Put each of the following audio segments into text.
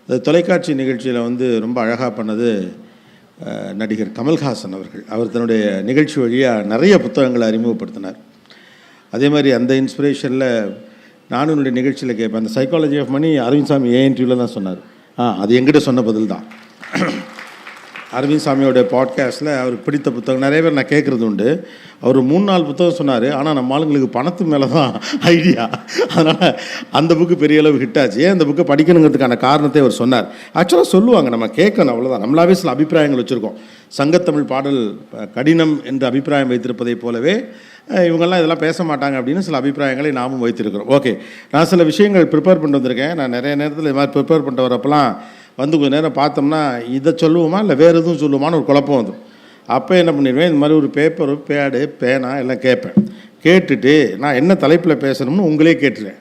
அது தொலைக்காட்சி நிகழ்ச்சியில் வந்து ரொம்ப அழகாக பண்ணது நடிகர் கமல்ஹாசன் அவர்கள். அவர் தன்னுடைய நிகழ்ச்சி வழியாக நிறைய புத்தகங்களை அறிமுகப்படுத்தினார். அதே மாதிரி அந்த இன்ஸ்பிரேஷனில் நானும் என்னுடைய நிகழ்ச்சியில் கேட்பேன். அந்த சைக்காலஜி ஆஃப் மணி அரவிந்த் சாமி ஏஎன்டியூவில் தான் சொன்னார். அது எங்கிட்ட சொன்ன பதில் தான். அரவிந்த் சாமியோட பாட்காஸ்ட்டில் அவருக்கு பிடித்த புத்தகம் நிறைய பேர் நான் கேட்குறது உண்டு. அவர் 3-4 புத்தகம் சொன்னார். ஆனால் நம்ம ஆளுங்களுக்கு பணத்து மேலே தான் ஐடியா. அதனால் அந்த புக்கு பெரிய அளவு ஹிட் ஆச்சு. ஏன் அந்த புக்கை படிக்கணுங்கிறதுக்கான காரணத்தை அவர் சொன்னார். ஆக்சுவலாக சொல்லுவாங்க, நம்ம கேட்கணும், அவ்வளோதான். நம்மளாவே சில அபிப்பிராயங்கள் வச்சுருக்கோம். சங்கத்தமிழ் பாடல் கடினம் என்று அபிப்பிராயம் வைத்திருப்பதை போலவே இவங்கெல்லாம் இதெல்லாம் பேச மாட்டாங்க அப்படின்னு சில அபிப்பிராயங்களை நாமும் வைத்திருக்கிறோம். ஓகே, நான் சில விஷயங்கள் ப்ரிப்பேர் பண்ணிட்டு வந்திருக்கேன். நான் நிறைய நேரத்தில் இது மாதிரி ப்ரிப்பேர் பண்ணிட்டு வரப்பெல்லாம் வந்து கொஞ்சம் நேரம் பார்த்தோம்னா இதை சொல்லுவோமா இல்லை வேறு எதுவும் சொல்லுவோமான்னு ஒரு குழப்பம் வந்துடும். அப்போ என்ன பண்ணிடுவேன், இந்த மாதிரி ஒரு பேப்பர், பேடு, பேனா எல்லாம் கேட்பேன். கேட்டுட்டு நான் என்ன தலைப்பில் பேசணும்னு உங்களே கேட்டுருவேன்.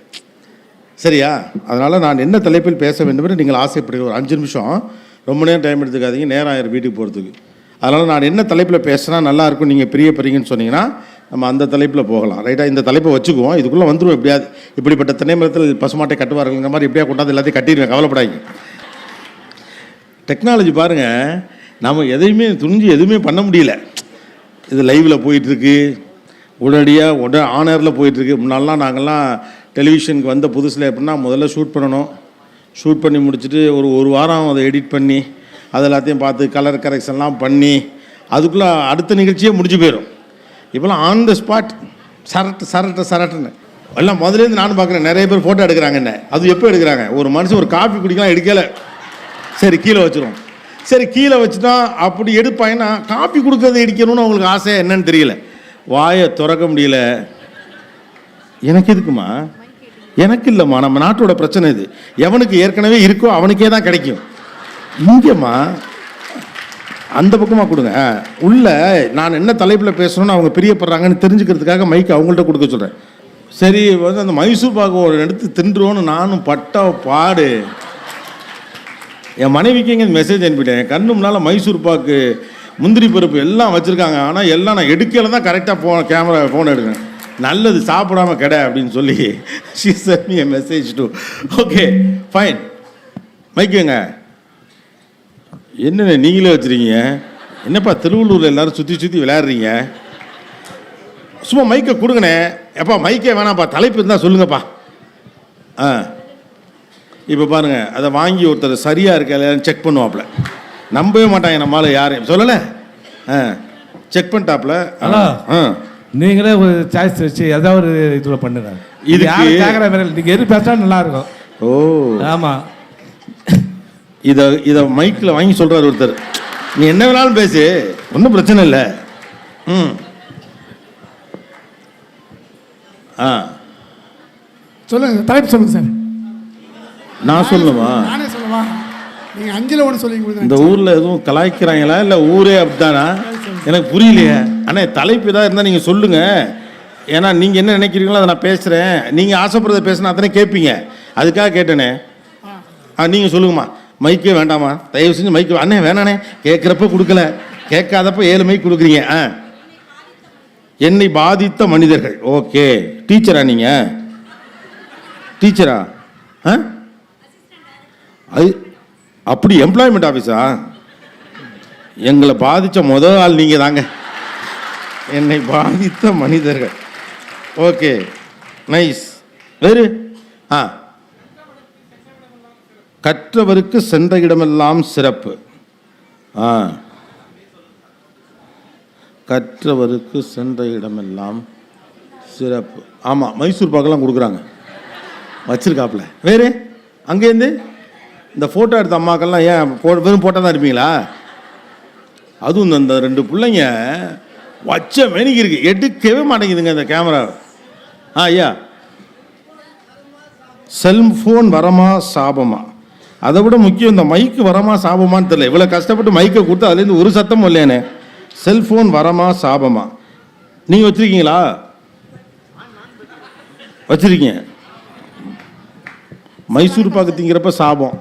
சரியா? அதனால் நான் என்ன தலைப்பில் பேச வேண்டும் என்று நீங்கள் ஆசைப்படுகிற ஒரு 5 நிமிஷம், ரொம்ப நேரம் டைம் எடுத்துக்காதீங்க, நேரம் ஆயிரம் வீட்டுக்கு போகிறதுக்கு. அதனால் நான் என்ன தலைப்பில் பேசினா நல்லாயிருக்கும் நீங்கள் பிரியப்படுறீங்கன்னு சொன்னீங்கன்னா நம்ம அந்த தலைப்பில் போகலாம். ரைட்டாக? இந்த தலைப்பை வச்சுக்குவோம், இதுக்குள்ளே வந்துடும். எப்படியாவது இப்படிப்பட்ட தென்னை மரத்தில் பசுமாட்டை கட்டுவார்கள்ங்கிற மாதிரி எப்படியா கொண்டாந்து எல்லாத்தையும் கட்டிடுவேன், கவலைப்படாதீங்க. டெக்னாலஜி பாருங்கள், நம்ம எதையுமே துணிஞ்சு எதுவுமே பண்ண முடியல. இது லைவில் போயிட்டுருக்கு, உடனடியாக ஆனரில் போயிட்டுருக்கு. முன்னாலாம் நாங்கள்லாம் டெலிவிஷனுக்கு வந்த புதுசில் எப்படின்னா முதல்ல ஷூட் பண்ணணும். ஷூட் பண்ணி முடிச்சுட்டு ஒரு வாரம் அதை எடிட் பண்ணி அது எல்லாத்தையும் பார்த்து கலர் கரெக்ஷன்லாம் பண்ணி அதுக்குள்ளே அடுத்த நிகழ்ச்சியே முடிஞ்சு போயிடும். இப்போலாம் ஆன் த ஸ்பாட் சரட்டுன்னு எல்லாம் முதலேருந்து நானும் பார்க்குறேன். நிறைய பேர் ஃபோட்டோ எடுக்கிறாங்க. என்ன அது எப்போ எடுக்கிறாங்க? ஒரு மனுஷன் ஒரு காஃபி குடிக்கலாம், எடுக்கலை, சரி கீழே வச்சுருவோம். சரி கீழே வச்சுட்டா அப்படி எடுப்பாங்கன்னா காப்பி கொடுக்கறது எடுக்கணும்னு அவங்களுக்கு ஆசை என்னன்னு தெரியல. வாயை திறக்க முடியல. எனக்கு எதுக்குமா? எனக்கு இல்லைம்மா, நம்ம நாட்டோட பிரச்சனை இது. எவனுக்கு ஏற்கனவே இருக்கோ அவனுக்கே தான் கிடைக்கும். இங்கேம்மா அந்த பக்கமாக கொடுங்க. உள்ள நான் என்ன தலைப்பில் பேசணும்னு அவங்க பிரியப்படுறாங்கன்னு தெரிஞ்சுக்கிறதுக்காக மைக்கு அவங்கள்ட்ட கொடுக்க சொல்கிறேன். சரி வந்து அந்த மைசூர் பாக்கு ஒரு எடுத்து தின்றுவோன்னு நானும் பட்ட பாடு. என் மனைவிக்கு இங்கே மெசேஜ் அனுப்பிட்டேன். என் கண்ணு முன்னால் மைசூர் பாக்கு, முந்திரி பருப்பு எல்லாம் வச்சுருக்காங்க. ஆனால் எல்லாம் நான் எடுக்கல தான் கரெக்டாக கேமரா ஃபோன் எடுக்கிறேன். நல்லது சாப்பிடாம கடை அப்படின்னு சொல்லி she sent me a message too. Okay fine, மைக்குங்க. என்னென்ன நீங்களே வச்சுருக்கீங்க? என்னப்பா திருவள்ளூரில் எல்லோரும் சுற்றி விளையாடுறீங்க? சும்மா மைக்கை கொடுங்கண்ணே. எப்பா மைக்கே வேணாம்ப்பா, தலைப்பு இருந்தால் சொல்லுங்கப்பா. இப்போ பாருங்கள், அதை வாங்கி ஒருத்தர் சரியாக இருக்க இல்லையான்னு செக் பண்ணுவாப்புல. நம்பவே மாட்டாங்க நம்மளால் யாரையும். சொல்லலை? செக் பண்ணிட்டாப்புல. நீங்களே ஒரு சாய்ஸ் வச்சு ஏதாவது ஒரு இதில் பண்ணுங்க. இது கேட்குற மாதிரி நீங்கள் எது பேசினா நல்லாயிருக்கும். ஓ ஆமாம், இதை மைக்கில் வாங்கி சொல்கிறார் ஒருத்தர். நீ என்ன வேணாலும் பேசு, ஒன்றும் பிரச்சனை இல்லை. சொல்லுங்கள், தலைப்பு சொல்லுங்கள் சார். நான் சொல்லுமா? நானே சொல்லுவா? நீங்கள் 5ல் 1 சொல்லிங்க. இந்த ஊரில் எதுவும் கலாய்க்கிறாங்களா இல்லை ஊரே அப்படித்தானா? எனக்கு புரியலையே. அண்ணே தலைப்பு ஏதாவது இருந்தால் நீங்கள் சொல்லுங்கள். ஏன்னா நீங்கள் என்ன நினைக்கிறீங்களோ அதை நான் பேசுகிறேன். நீங்கள் ஆசைப்படுறத பேசினா அத்தனை கேட்பீங்க, அதுக்காக கேட்டேனே. நீங்கள் சொல்லுங்கம்மா. மைக்கே வேண்டாமா? தயவு செஞ்சு மைக்கு. அண்ணே வேணாண்ணே, கேட்குறப்ப கொடுக்கல, கேட்காதப்ப 7 மைக் கொடுக்குறீங்க. என்னை பாதித்த மனிதர்கள். ஓகே, டீச்சரா நீங்கள்? டீச்சரா? அது அப்படி எம்ப்ளாய்மெண்ட் ஆஃபீஸா? எங்களை பாதித்த முதல் ஆள் நீங்கள் தாங்க. என்னை பாதித்த மனிதர்கள். Okay, nice. வேறு? கற்றவருக்கு சென்ற இடமெல்லாம் சிறப்பு. கற்றவருக்கு சென்ற இடமெல்லாம் சிறப்பு. ஆமாம், மைசூர் பாக்கெல்லாம் கொடுக்குறாங்க, வச்சிருக்காப்புல. வேறு? அங்கேருந்து இந்த ஃபோட்டோ எடுத்த அம்மாக்கெல்லாம் ஏன் வெறும் போட்டோ தான் இருப்பீங்களா? அதுவும் இந்த 2 பிள்ளைங்க வச்ச மெனிக்கு இருக்கு, எடுக்கவே மாட்டேங்குதுங்க இந்த கேமரா. ஐயா, செல்ஃபோன் வரமா சாபமா? அதை விட முக்கியம் இந்த மைக்கு வரமா சாபமான்னு தெரியல. இவ்வளோ கஷ்டப்பட்டு மைக்கை கொடுத்து அதுலேருந்து ஒரு சத்தமும் இல்லையானே. செல்ஃபோன் வரமா சாபமா? நீங்கள் வச்சுருக்கீங்களா? வச்சுருக்கீங்க. மைசூர் பாக்கு திங்கிறப்ப சாபம்,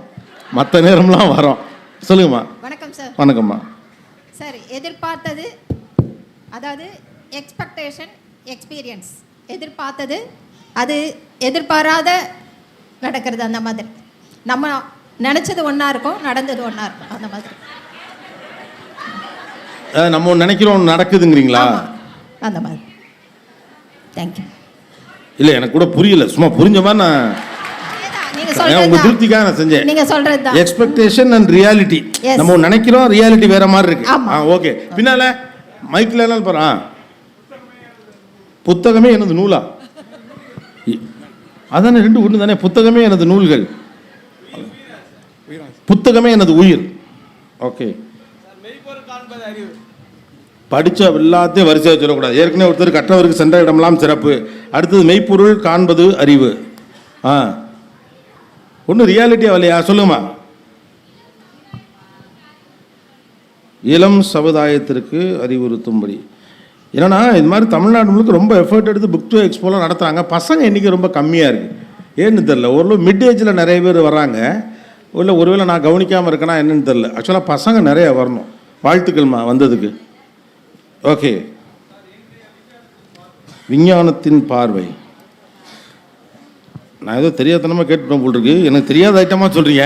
மற்ற நேரம்லாம் வரும். சொல்லுங்கம்மா. வணக்கம் சார். வணக்கம்மா. சார், எதிர்பார்த்தது, அதாவது எக்ஸ்பெக்டேஷன், எக்ஸ்பீரியன்ஸ். எதிர்பார்த்தது அது எதிர்பாராத நடக்கிறது. அந்த மாதிரி நினச்சது ஒன்றா இருக்கும், நடந்தது ஒன்றா இருக்கும், அந்த மாதிரி. நம்ம ஒன்று நினைக்கிறோம் ஒன்று நடக்குதுங்கிறீங்களா? ஆமா, அந்த மாதிரி. தேங்க்யூ. இல்லை எனக்கு கூட புரியல, சும்மா புரிஞ்ச மாதிரி நான் நீங்கள் உங்க திருப்திக்காக நான் செஞ்சேன். நீங்கள் சொல்கிறது தான் எக்ஸ்பெக்டேஷன் அண்ட் ரியாலிட்டி. Yes. நம்ம ஒன்று நினைக்கிறோம், ரியாலிட்டி வேற மாதிரி இருக்கு. ஆமா. ஓகே. பின்னால மைக்கில் என்ன பாரு, புத்தகமே எனது நூலா? அதானே, ரெண்டு ஒன்று தானே. புத்தகமே எனது நூல்கள், புத்தகமே எனது உயிர். ஓகே. படித்த எல்லாத்தையும் வரிசையாக சொல்லக்கூடாது. ஏற்கனவே ஒருத்தர் கற்றவருக்கு சென்ற இடமெல்லாம் சிறப்பு, அடுத்தது மெய்ப்பொருள் காண்பது அறிவு. ஒன்றும் ரியாலிட்டியா இல்லையா? சொல்லுங்கம்மா. இளம் சமுதாயத்திற்கு அறிவுறுத்தும்படி. ஏன்னா இது மாதிரி தமிழ்நாடு முழுக்க ரொம்ப எஃபர்ட் எடுத்து புக் டு எக்ஸ்போலாம் நடத்துகிறாங்க. பசங்க எண்ணிக்கை ரொம்ப கம்மியாக இருக்குது. ஏன்னு தெரில. ஓரளவு மிட் ஏஜில் நிறைய பேர் வராங்க. இல்லை ஒருவேளை நான் கவனிக்காமல் இருக்கேன்னா என்னன்னு தெரில. ஆக்சுவலாக பசங்க நிறைய வரணும். வாழ்த்துக்கள்மா வந்ததுக்கு. ஓகே. விஞ்ஞானத்தின் பார்வை. நான் ஏதோ தெரியாதனமாக கேட்டுட்டோம் போல் இருக்கு. எனக்கு தெரியாத ஐட்டமாக சொல்கிறீங்க.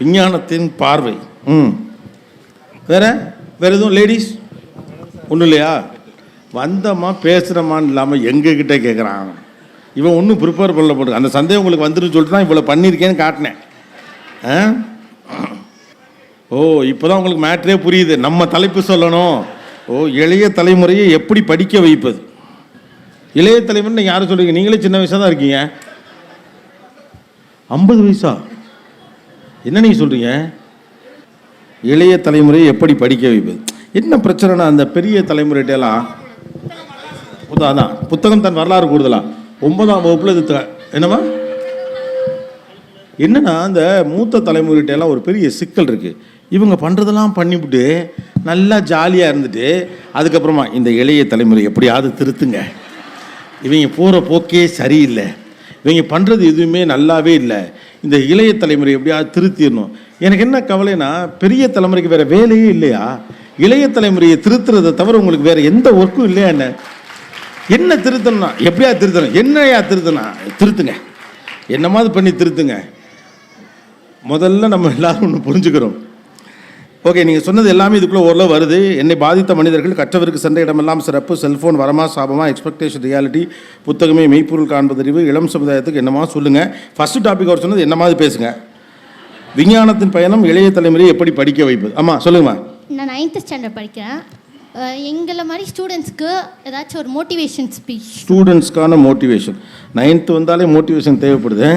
விஞ்ஞானத்தின் பார்வை. வேற எதுவும் லேடிஸ் ஒன்றும் இல்லையா? வந்தம்மா பேசுகிறம்மான்னு இல்லாமல் எங்ககிட்ட கேட்குறான். இவன் ஒன்றும் ப்ரிப்பேர் பண்ணல போட்டு. அந்த சந்தேகம் உங்களுக்கு வந்துருன்னு சொல்லிட்டு தான் இவ்வளோ பண்ணியிருக்கேன்னு காட்டினேன். ஓ, இப்போ தான் உங்களுக்கு மேட்ரே புரியுது. நம்ம தலைப்பு சொல்லணும். ஓ, இளைய தலைமுறையை எப்படி படிக்க வைப்பது. இளைய தலைமுறை நீங்கள் யாரும் சொல்கிறீங்க? நீங்களே சின்ன வயசாக தான் இருக்கீங்க. 50 வயசா? என்ன நீங்கள் சொல்கிறீங்க? இளைய தலைமுறையை எப்படி படிக்க வைப்பது? என்ன பிரச்சனைனா, அந்த பெரிய தலைமுறைகிட்டெல்லாம் அதான் புத்தகம் தன் வரலாறு கூடுதலா 9ஆம் வகுப்புல இது என்னமா என்னன்னா, அந்த மூத்த தலைமுறைகிட்டெல்லாம் ஒரு பெரிய சிக்கல் இருக்குது. இவங்க பண்ணுறதெல்லாம் பண்ணிவிட்டு நல்லா ஜாலியாக இருந்துட்டு அதுக்கப்புறமா இந்த இளைய தலைமுறை எப்படியாவது திருத்துங்க, இவங்க போகிற போக்கே சரியில்லை, இவங்க பண்ணுறது எதுவுமே நல்லாவே இல்லை, இந்த இளைய தலைமுறை எப்படியாவது திருத்திடணும். எனக்கு என்ன கவலைனா, பெரிய தலைமுறைக்கு வேறு வேலையே இல்லையா? இளைய தலைமுறையை திருத்துறதை தவிர உங்களுக்கு வேறு எந்த ஒர்க்கும் இல்லையா? என்ன திருத்தணும்னா எப்படியா திருத்தணும்? என்னையா திருத்தணும்? திருத்துங்க, என்னமாவது பண்ணி திருத்துங்க. முதல்ல நம்ம எல்லாரும் ஒன்று புரிஞ்சுக்கிறோம். ஓகே, நீங்கள் சொன்னது எல்லாமே இதுக்குள்ளே ஓரளவு வருது. என்னை பாதித்த மனிதர்கள், கற்றவருக்கு சென்ற இடமெல்லாம் சிறப்பு, செல்ஃபோன் வரமா சாபமா, எக்ஸ்பெக்டேஷன் ரியாலிட்டி, புத்தகமே மெய்ப்பொருள் காண்பதறிவு, இளம் சமுதாயத்துக்கு என்னமா சொல்லுங்கள். ஃபஸ்ட்டு டாபிக் அவர் சொன்னது என்னமாவது பேசுங்க. விஞ்ஞானத்தின் பயணம், இளைய தலைமுறையை எப்படி படிக்க வைப்பது. ஆமாம் சொல்லுங்கம்மா. நான் 9th ஸ்டாண்டர்ட் படிக்கிறேன். எங்களை மாதிரி ஸ்டூடெண்ட்ஸ்க்கு ஏதாச்சும் ஒரு மோட்டிவேஷன் ஸ்பீச். ஸ்டூடெண்ட்ஸ்க்கான மோட்டிவேஷன். 9th வந்தாலே மோட்டிவேஷன் தேவைப்படுது.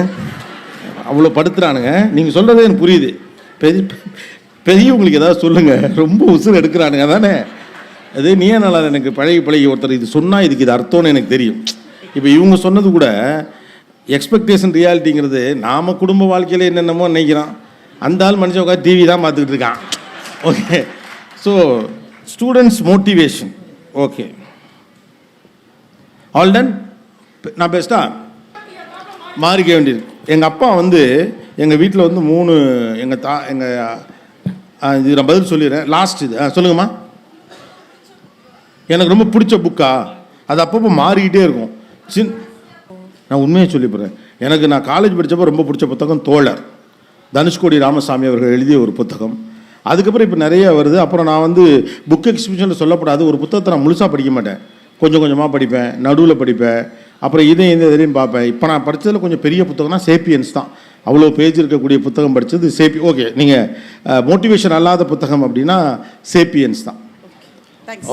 அவ்வளோ படுத்துறானுங்க. நீங்கள் சொல்கிறதே எனக்கு புரியுது. பெரியவங்களுக்கு ஏதாவது சொல்லுங்கள். ரொம்ப உசுறு எடுக்கிறானுங்க தானே. அது நீயே நல்லா எனக்கு பழகி ஒருத்தர் இது சொன்னால் இதுக்கு இது அர்த்தம்னு எனக்கு தெரியும். இப்போ இவங்க சொன்னது கூட எக்ஸ்பெக்டேஷன் ரியாலிட்டிங்கிறது நாம் குடும்ப வாழ்க்கையில் என்னென்னமோ நினைக்கிறான். அந்த ஆள் மனுஷன் உட்காந்து டிவி தான் பார்த்துக்கிட்டு இருக்கான். Okay, so students motivation. Okay, all done. நான் பெஸ்ட்டா மாறிக்க வேண்டியது. எங்கள் அப்பா எங்கள் வீட்டில் 3 இது நான் பதில் சொல்லிடுறேன். லாஸ்ட் இது சொல்லுங்கம்மா. எனக்கு ரொம்ப பிடிச்ச புக்கா, அது அப்பப்போ மாறிக்கிட்டே இருக்கும். நான் உண்மையை சொல்லிப்படுறேன். நான் காலேஜ் படித்தப்போ ரொம்ப பிடிச்ச புத்தகம் தோழர், தனுஷ்கோடி ராமசாமி அவர்கள் எழுதிய ஒரு புத்தகம். அதுக்கப்புறம் இப்போ நிறைய வருது. அப்புறம் நான் புக் எக்ஸிபிஷனில் சொல்லப்படாது ஒரு புத்தகத்தை நான் முழுசாக படிக்க மாட்டேன். கொஞ்சம் கொஞ்சமாக படிப்பேன், நடுவில் படிப்பேன், அப்புறம் இதையும் பார்ப்பேன். இப்போ நான் படித்ததில் கொஞ்சம் பெரிய புத்தகம்னா சேப்பியன்ஸ் தான். அவ்வளோ பேஜ் இருக்கக்கூடிய புத்தகம் படித்தது ஓகே, நீங்கள் மோட்டிவேஷன் அல்லாத புத்தகம் அப்படின்னா சேப்பியன்ஸ் தான்.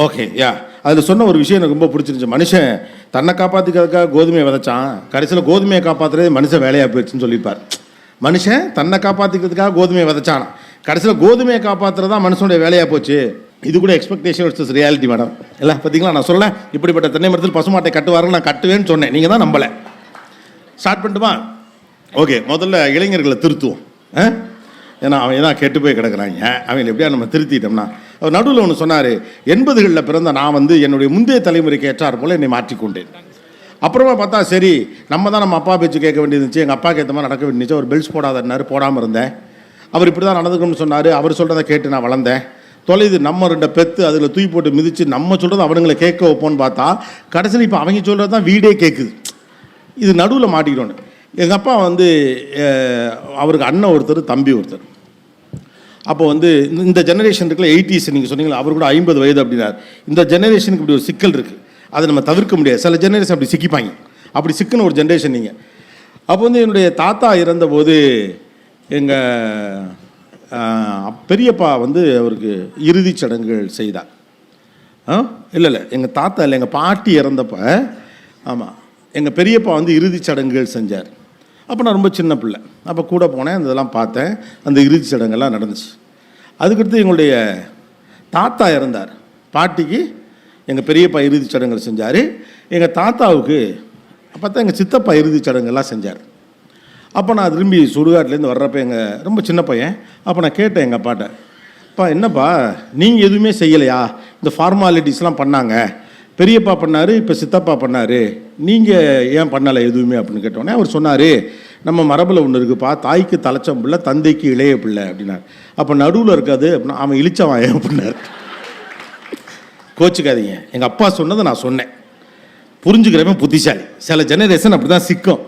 ஓகே, யா. அதில் சொன்ன ஒரு விஷயம் எனக்கு ரொம்ப பிடிச்சிருந்துச்சு. மனுஷன் தன்னை காப்பாற்றிக்கிறதுக்காக கோதுமையை விதைச்சான், கடைசியில் கோதுமையை காப்பாற்றுறது மனுஷன் வேலையாக போயிடுச்சுன்னு சொல்லியிருப்பார். மனுஷன் தன்னை காப்பாற்றிக்கிறதுக்காக கோதுமையை விதைச்சான், கடைசியில் கோதுமையை காப்பாற்றுறது தான் மனுஷனுடைய வேலையாக போச்சு. இது கூட எக்ஸ்பெக்டேஷன் வர்சஸ் ரியாலிட்டி மேடம். இல்லை பார்த்தீங்களா, நான் சொல்ல இப்படிப்பட்ட தென்னை மரத்தில் பசுமாட்டை கட்டுவார்கள், நான் கட்டுவேன்னு சொன்னேன், நீங்கள் தான் நம்பலை. ஸ்டார்ட் பண்ணிட்டுமா? ஓகே, முதல்ல இளைஞர்களை திருத்துவோம். ஏன்னா அவன் தான் கெட்டு போய் கிடக்குறாங்க, அவங்களை எப்படியா நம்ம திருத்திட்டோம்னா. அவர் நடுவில் ஒன்று சொன்னார், 80களில் பிறந்த நான் என்னுடைய முந்தைய தலைமுறைக்கு ஏற்றார் போல் என்னை மாற்றிக்கொண்டேன். அப்புறமா பார்த்தா சரி, நம்ம தான் நம்ம அப்பா பேச்சு கேட்க வேண்டியது இருந்துச்சு, எங்கள் அப்பாவுக்கு ஏற்ற மாதிரி நடக்க வேண்டியது. ஒரு பெல்ட்ஸ் போடாதன்னாரு, போடாமல் இருந்தேன். அவர் இப்படி தான் நடந்துக்கணும்னு சொன்னார், அவர் சொல்கிறத கேட்டு நான் வளர்ந்தேன். தொலைது நம்ம 2 பெத்து அதில் தூக்கி போட்டு மிதித்து நம்ம சொல்கிறது அவனுங்களை கேட்க வைப்போன்னு பார்த்தா கடைசியில் இப்போ அவங்க சொல்கிறது தான் வீடே கேட்குது. இது நடுவில் மாட்டிக்கிட்டோன்னு. எங்கள் அப்பா வந்து அவருக்கு அண்ணன் ஒருத்தர், தம்பி ஒருத்தர். அப்போ வந்து இந்த ஜெனரேஷன் இருக்குல்ல, 80s நீங்கள் சொன்னீங்களா, அவர் கூட 50 வயது அப்படின்னார். இந்த ஜெனரேஷனுக்கு இப்படி ஒரு சிக்கல் இருக்குது, அதை நம்ம தவிர்க்க முடியாது. சில ஜெனரேஷன் அப்படி சிக்கிப்பாங்க, அப்படி சிக்கின ஒரு ஜெனரேஷன் நீங்கள். அப்போ வந்து என்னுடைய தாத்தா இறந்தபோது எங்கள் பெரியப்பா வந்து அவருக்கு இறுதிச் சடங்குகள் செய்தார். இல்லை எங்கள் தாத்தா இல்லை, எங்கள் பாட்டி இறந்தப்போ, ஆமாம், எங்கள் பெரியப்பா வந்து இறுதிச் சடங்குகள் செஞ்சார். அப்போ நான் ரொம்ப சின்ன பிள்ளை, அப்போ கூட போனேன், அந்த இதெல்லாம் பார்த்தேன், அந்த இறுதிச் சடங்கெல்லாம் நடந்துச்சு. அதுக்கடுத்து எங்களுடைய தாத்தா இறந்தார். பாட்டிக்கு எங்கள் பெரியப்பா இறுதிச் சடங்குகள் செஞ்சார். எங்கள் தாத்தாவுக்கு பார்த்தா எங்கள் சித்தப்பா இறுதிச் சடங்கெல்லாம் செஞ்சார். அப்போ நான் திரும்பி சுடுகாட்டிலேருந்து வர்றப்போ ரொம்ப சின்ன பையன். அப்போ நான் கேட்டேன் எங்கள் அப்பாட்ட, அப்பா என்னப்பா நீங்கள் எதுவுமே செய்யலையா? இந்த ஃபார்மாலிட்டிஸ்லாம் பண்ணாங்க, பெரியப்பா பண்ணார், இப்போ சித்தப்பா பண்ணார், நீங்கள் ஏன் பண்ணலை எதுவுமே அப்படின்னு கேட்டோன்னே அவர் சொன்னார், நம்ம மரபில் ஒன்று இருக்குப்பா, தாய்க்கு தலைச்சம் பிள்ளை, தந்தைக்கு இளைய பிள்ளை அப்படின்னார். அப்போ நடுவில் இருக்காது அப்படின்னா அவன் இழிச்சவன் அப்படின்னார். கோச்சிக்காதீங்க, எங்கள் அப்பா சொன்னதை நான் சொன்னேன். புரிஞ்சுக்கிறவன் புத்திசாலி. சில ஜெனரேஷன் அப்படி தான் சிக்கும்.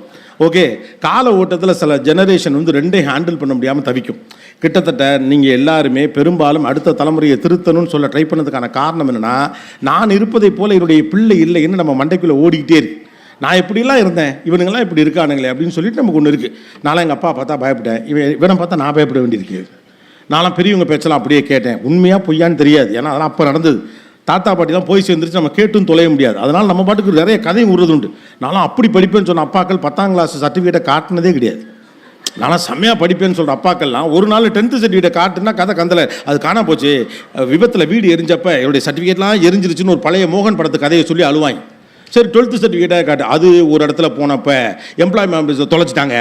ஓகே, கால ஓட்டத்தில் சில ஜெனரேஷன் வந்து ரெண்டையும் ஹேண்டில் பண்ண முடியாமல் தவிக்கும். கிட்டத்தட்ட நீங்கள் எல்லாருமே பெரும்பாலும் அடுத்த தலைமுறையை திருத்தணும்னு சொல்ல ட்ரை பண்ணதுக்கான காரணம் என்னென்னா, நான் இருப்பதை போல் என்னுடைய பிள்ளை இல்லைன்னு நம்ம மண்டைக்குள்ளே ஓடிக்கிட்டே இருக்கு. நான் எப்படிலாம் இருந்தேன், இவனுங்கெல்லாம் இப்படி இருக்கானுங்களே அப்படின்னு சொல்லிட்டு நமக்கு ஒன்று இருக்குது. நான்லாம் எங்கள் அப்பா பார்த்தா பயப்பட்டேன், இவனை பார்த்தா நான் பயப்பட வேண்டியிருக்கு. நான்லாம் பெரியவங்க பேச்செல்லாம் அப்படியே கேட்டேன், உண்மையாக பொய்யான்னு தெரியாது, ஏன்னா அதெல்லாம் அப்போ நடந்தது. தாத்தா பாட்டிலாம் போய் சேர்ந்துருச்சு, நம்ம கேட்டும் தொலைய முடியாது. அதனால் நம்ம பாட்டுக்கு நிறைய கதையும் உருது உண்டு. நானும் அப்படி படிப்பேன்னு சொன்ன அப்பாக்கள் 10ஆம் கிளாஸ் சர்டிஃபிகேட்டை காட்டினதே கிடையாது. நானும் செம்மையாக படிப்பேன்னு சொல்கிற அப்பாக்கள்லாம் ஒரு நாள் 10th சர்டிஃபிகேட்டை காட்டுனா கதை கந்தலை, அது காணா போச்சு, விபத்தில் வீடு எரிஞ்சப்போ என்னுடைய சர்டிஃபிகேட்லாம் எரிஞ்சிருச்சுன்னு ஒரு பழைய மோகன் படத்து கதையை சொல்லி அழுவாங்க. சரி 12th சர்டிஃபிகேட்டாக காட்டு, அது ஒரு இடத்துல போனப்போ எம்ப்ளாய்மெண்ட் தொலைச்சிட்டாங்க.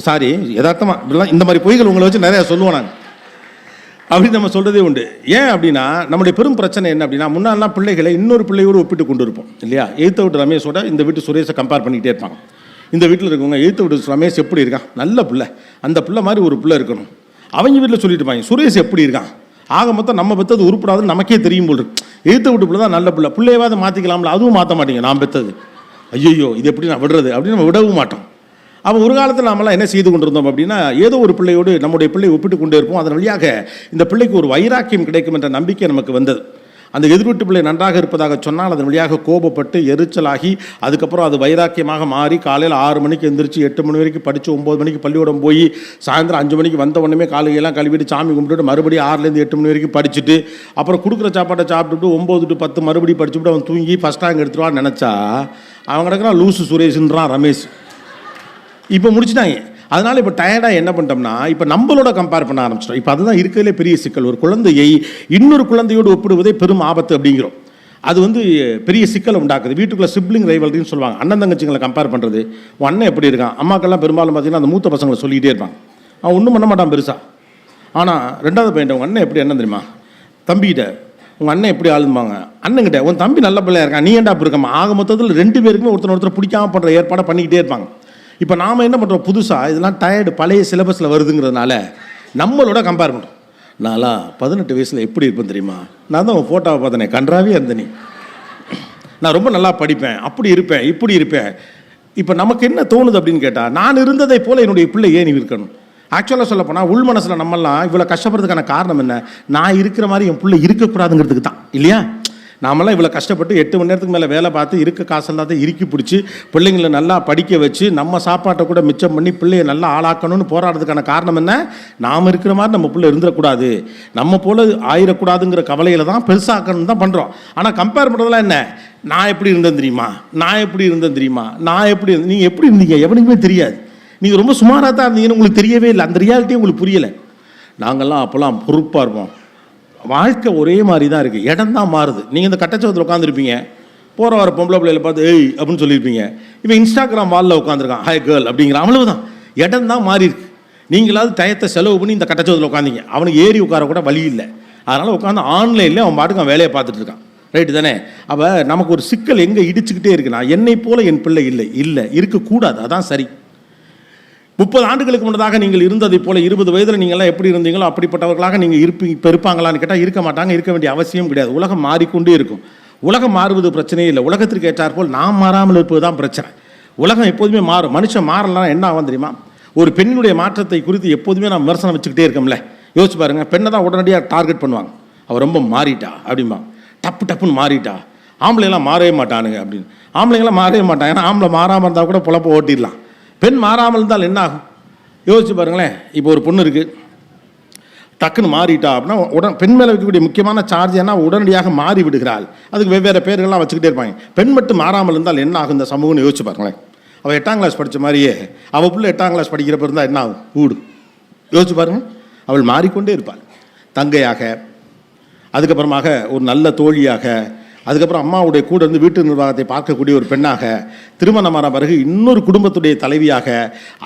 சாரி, யதார்த்தமாக இப்படிலாம் இந்த மாதிரி பொய்கள் உங்களை வச்சு நிறையா சொல்லுவோம் நாங்கள். அப்படி நம்ம சொல்கிறதே உண்டு. ஏன் அப்படின்னா நம்முடைய பெரும் பிரச்சனை என்ன அப்படின்னா, முன்னாள்லாம் பிள்ளைகளை இன்னொரு பிள்ளையோடு ஒப்பிட்டு கொண்டு இருப்போம் இல்லையா? எய்த்த வீட்டு ரமேஷோட இந்த வீட்டு சுரேஷை கம்பேர் பண்ணிக்கிட்டே இருப்பாங்க. இந்த வீட்டில் இருக்கவங்க எய்த்த வீட்டு ரமேஷ் எப்படி இருக்கான், நல்ல பிள்ளை, அந்த பிள்ளை மாதிரி ஒரு பிள்ளை இருக்கணும். அவங்க வீட்டில் சொல்லிட்டு இருப்பாங்க சுரேஷ் எப்படி இருக்கான், ஆக மொத்தம் நம்ம பெற்றது உருப்படாதுன்னு நமக்கே தெரியும் போல் இருக்கு. எய்த்த வீட்டு பிள்ளை தான் நல்ல பிள்ளை, பிள்ளையவாத மாற்றிக்கலாம்ல, அதுவும் மாற்ற மாட்டீங்க, நான் பெற்றது, ஐயோ இது எப்படி நான் விடுறது அப்படின்னு நம்ம விடவும் மாட்டோம். அப்போ ஒரு காலத்தில் நாமெல்லாம் என்ன செய்து கொண்டிருந்தோம் அப்படின்னா, ஏதோ ஒரு பிள்ளையோடு நம்முடைய பிள்ளை ஒப்பிட்டு கொண்டே இருப்போம். அதன் வழியாக இந்த பிள்ளைக்கு ஒரு வைராக்கியம் கிடைக்கும் என்ற நம்பிக்கை நமக்கு வந்தது. அந்த எதிர்வீட்டு பிள்ளை நன்றாக இருப்பதாக சொன்னால் அதன் வழியாக கோபப்பட்டு எரிச்சலாகி அதுக்கப்புறம் அது வைராக்கியமாக மாறி காலையில் 6 மணிக்கு எந்திரிச்சு 8 மணி வரைக்கும் படித்து 9 மணிக்கு பள்ளிக்கூடம் போய் சாயந்தரம் 5 மணிக்கு வந்த உடனே காலையெல்லாம் கழுவிட்டு சாமி கும்பிட்டுட்டு மறுபடியும் 6லேருந்து 8 மணி வரைக்கும் படிச்சுட்டு அப்புறம் கொடுக்குற சாப்பாட்டை சாப்பிட்டுட்டு 9 to 10 மறுபடியும் படிச்சுட்டு அவன் தூங்கி ஃபஸ்ட் ரேங்க் எடுத்துருவான்னு நினச்சா அவன் கிடக்குறான் லூசு சுரேஷன்றான் ரமேஷ். இப்போ முடிச்சுட்டாங்க. அதனால் இப்போ டயர்டாக என்ன பண்ணிட்டோம்னா, இப்போ நம்மளோட கம்பேர் பண்ண ஆரம்பிச்சிட்டோம். இப்போ அதுதான் இருக்கிறதுலே பெரிய சிக்கல். ஒரு குழந்தையை இன்னொரு குழந்தையோடு ஒப்பிடுவதே பெரும் ஆபத்து அப்படிங்கிறோம். அது வந்து பெரிய சிக்கலை உண்டாக்குது. வீட்டுக்குள்ளே சிப்ளிங் ரைவல்ரின்னு சொல்லுவாங்க, அண்ணன் தங்கச்சிங்களை கம்பேர் பண்ணுறது. உன் அண்ணன் எப்படி இருக்கான், அம்மாக்கெல்லாம் பெரும்பாலும் பார்த்தீங்கன்னா அந்த மூத்த பசங்களை சொல்லிகிட்டே இருப்பாங்க. அவன் ஒன்றும் பண்ண மாட்டான் பெருசாக. ஆனால் 2வது பையன் உங்கள் அண்ணன் எப்படி, என்ன தெரியுமா, தம்பிகிட்ட உங்கள் அண்ணன் எப்படி ஆளும்பாங்க, அண்ணன்கிட்ட உன் தம்பி நல்ல பிள்ளையா இருக்கான், நீ ஏன்டா அப்படி இருக்கமா. ஆக மொத்தத்தில் 2 பேருக்குமே ஒருத்தர் பிடிக்காமல் பண்ணுற ஏற்பாடை பண்ணிக்கிட்டே இருப்பாங்க. இப்போ நாம் என்ன பண்ணுறோம், புதுசாக இதெல்லாம் டயர்டு பழைய சிலபஸில் வருதுங்கிறதுனால நம்மளோட கம்பேர் பண்ணுறோம். நான்லாம் 18 வயசில் எப்படி இருப்பேன் தெரியுமா, நான் தான் உன் ஃபோட்டோவை பார்த்தேனே, கன்றாவே இருந்த நீ, நான் ரொம்ப நல்லா படிப்பேன், அப்படி இருப்பேன் இப்படி இருப்பேன். இப்போ நமக்கு என்ன தோணுது அப்படின்னு கேட்டால், நான் இருந்ததை போல் என்னுடைய பிள்ளை ஏன் நீ இருக்கணும். ஆக்சுவலாக சொல்ல போனால் உள் மனசில் நம்மெல்லாம் இவ்வளோ கஷ்டப்படுறதுக்கான காரணம் என்ன, நான் இருக்கிற மாதிரி என் பிள்ளை இருக்கக்கூடாதுங்கிறதுக்கு தான் இல்லையா. நாமெல்லாம் இவ்வளோ கஷ்டப்பட்டு 8 மணி நேரத்துக்கு மேலே வேலை பார்த்து இருக்க காசெல்லாம் தான் இறுக்கி பிடிச்சி பிள்ளைங்களை நல்லா படிக்க வச்சு நம்ம சாப்பாட்டை கூட மிச்சம் பண்ணி பிள்ளையை நல்லா ஆளாக்கணும்னு போராடுறதுக்கான காரணம் என்ன, நாம் இருக்கிற மாதிரி நம்ம பிள்ளை இருந்துடக்கூடாது, நம்ம போல் ஆயிடக்கூடாதுங்கிற கவலையில் தான் பெருசாக்கணும் தான் பண்ணுறோம். ஆனால் கம்பேர் பண்ணுறதுலாம் என்ன, நான் எப்படி இருந்தேன் தெரியுமா, நான் எப்படி இருந்தேன் தெரியுமா, நான் எப்படி நீங்கள் எப்படி இருந்தீங்க எவனுக்குமே தெரியாது. நீங்கள் ரொம்ப சுமாராக தான் இருந்தீங்கன்னு உங்களுக்கு தெரியவே இல்லை, அந்த ரியாலிட்டியே உங்களுக்கு புரியலை. நாங்கள்லாம் அப்போல்லாம் பொறுப்பாக இருப்போம். வாழ்க்கை ஒரே மாதிரி தான் இருக்குது, இடம் தான் மாறுது. நீங்கள் இந்த கட்டச்சவத்தில் உட்காந்துருப்பீங்க, போகிற வர பொம்பளை பிள்ளைகளை பார்த்து ஏய் அப்படின்னு சொல்லியிருப்பீங்க. இப்போ இன்ஸ்டாகிராம் வாலில் உட்காந்துருக்கான் ஹாய் கேர்ள் அப்படிங்கிற, அவ்வளவுதான். இடம் தான் மாறி இருக்கு. நீங்களாவது டயத்தை செலவு பண்ணி இந்த கட்டச்சவத்தில் உட்காந்தீங்க, அவனுக்கு ஏறி உட்கார கூட வழி இல்லை. அதனால் உட்காந்து ஆன்லைனில் அவன் பாட்டுக்கு அவன் வேலையை பார்த்துட்டு இருக்கான். ரைட்டு தானே. அப்போ நமக்கு ஒரு சிக்கல் எங்கே இடிச்சுக்கிட்டே இருக்குன்னா, என்னை போல் என் பிள்ளை இல்லை இருக்கக்கூடாது, அதான் சரி. 30 ஆண்டுகளுக்கு முன்னதாக நீங்கள் இருந்ததை போல 20 வயதில் நீங்கள்லாம் எப்படி இருந்தீங்களோ அப்படிப்பட்டவர்களாக நீங்கள் இப்போ இருப்பாங்களான்னு கேட்டால் இருக்க மாட்டாங்க. இருக்க வேண்டிய அவசியம் கிடையாது. உலகம் மாறிக்கொண்டே இருக்கும். உலகம் மாறுவது பிரச்சனையே இல்லை. உலகத்திற்கு ஏற்றாற்போல் நாம் மாறாமல் இருப்பது தான் பிரச்சனை. உலகம் எப்போதுமே மாறும். மனுஷன் மாறலாம் என்ன ஆகும் தெரியுமா? ஒரு பெண்ணுடைய மாற்றத்தை குறித்து எப்போதுமே நான் விமர்சனம் வச்சுக்கிட்டே இருக்கோம்ல. யோசிச்சு பாருங்கள், பெண்ணை தான் உடனடியாக டார்கெட் பண்ணுவாங்க. அவள் ரொம்ப மாறிட்டா அப்படிம்பா, டப்புன்னு மாறிட்டா. ஆம்பளைலாம் மாறவே மாட்டானுங்க அப்படின்னு. ஆம்பளைங்களாம் மாறவே மாட்டாங்க. ஏன்னா ஆம்பளை மாறாமல் இருந்தால் கூட பொழப்ப ஓட்டிடலாம். பெண் மாறாமல் இருந்தால் என்ன ஆகும் யோசிச்சு பாருங்களேன். இப்போ ஒரு பொண்ணு இருக்குது, டக்குன்னு மாறிட்டா அப்படின்னா பெண் மேலே வைக்கக்கூடிய முக்கியமான சார்ஜ் என்ன, உடனடியாக மாறி விடுகிறாள். அதுக்கு வெவ்வேறு பேர்கள்லாம் வச்சுக்கிட்டே இருப்பாங்க. பெண் மட்டும் மாறாமல் இருந்தால் என்ன ஆகும் இந்த சமூகம்னு யோசிச்சு பாருங்களேன். அவள் 8ஆம் கிளாஸ் படித்த மாதிரியே அவள் பிள்ளை 8ஆம் கிளாஸ் படிக்கிறப்ப இருந்தால் என்ன ஆகும்? ஊடு. யோசிச்சு பாருங்கள். அவள் மாறிக்கொண்டே இருப்பாள். தங்கையாக, அதுக்கப்புறமாக ஒரு நல்ல தோழியாக, அதுக்கப்புறம் அம்மாவுடைய கூட இருந்து வீட்டு நிர்வாகத்தை பார்க்கக்கூடிய ஒரு பெண்ணாக, திருமணமான பிறகு இன்னொரு குடும்பத்துடைய தலைவியாக,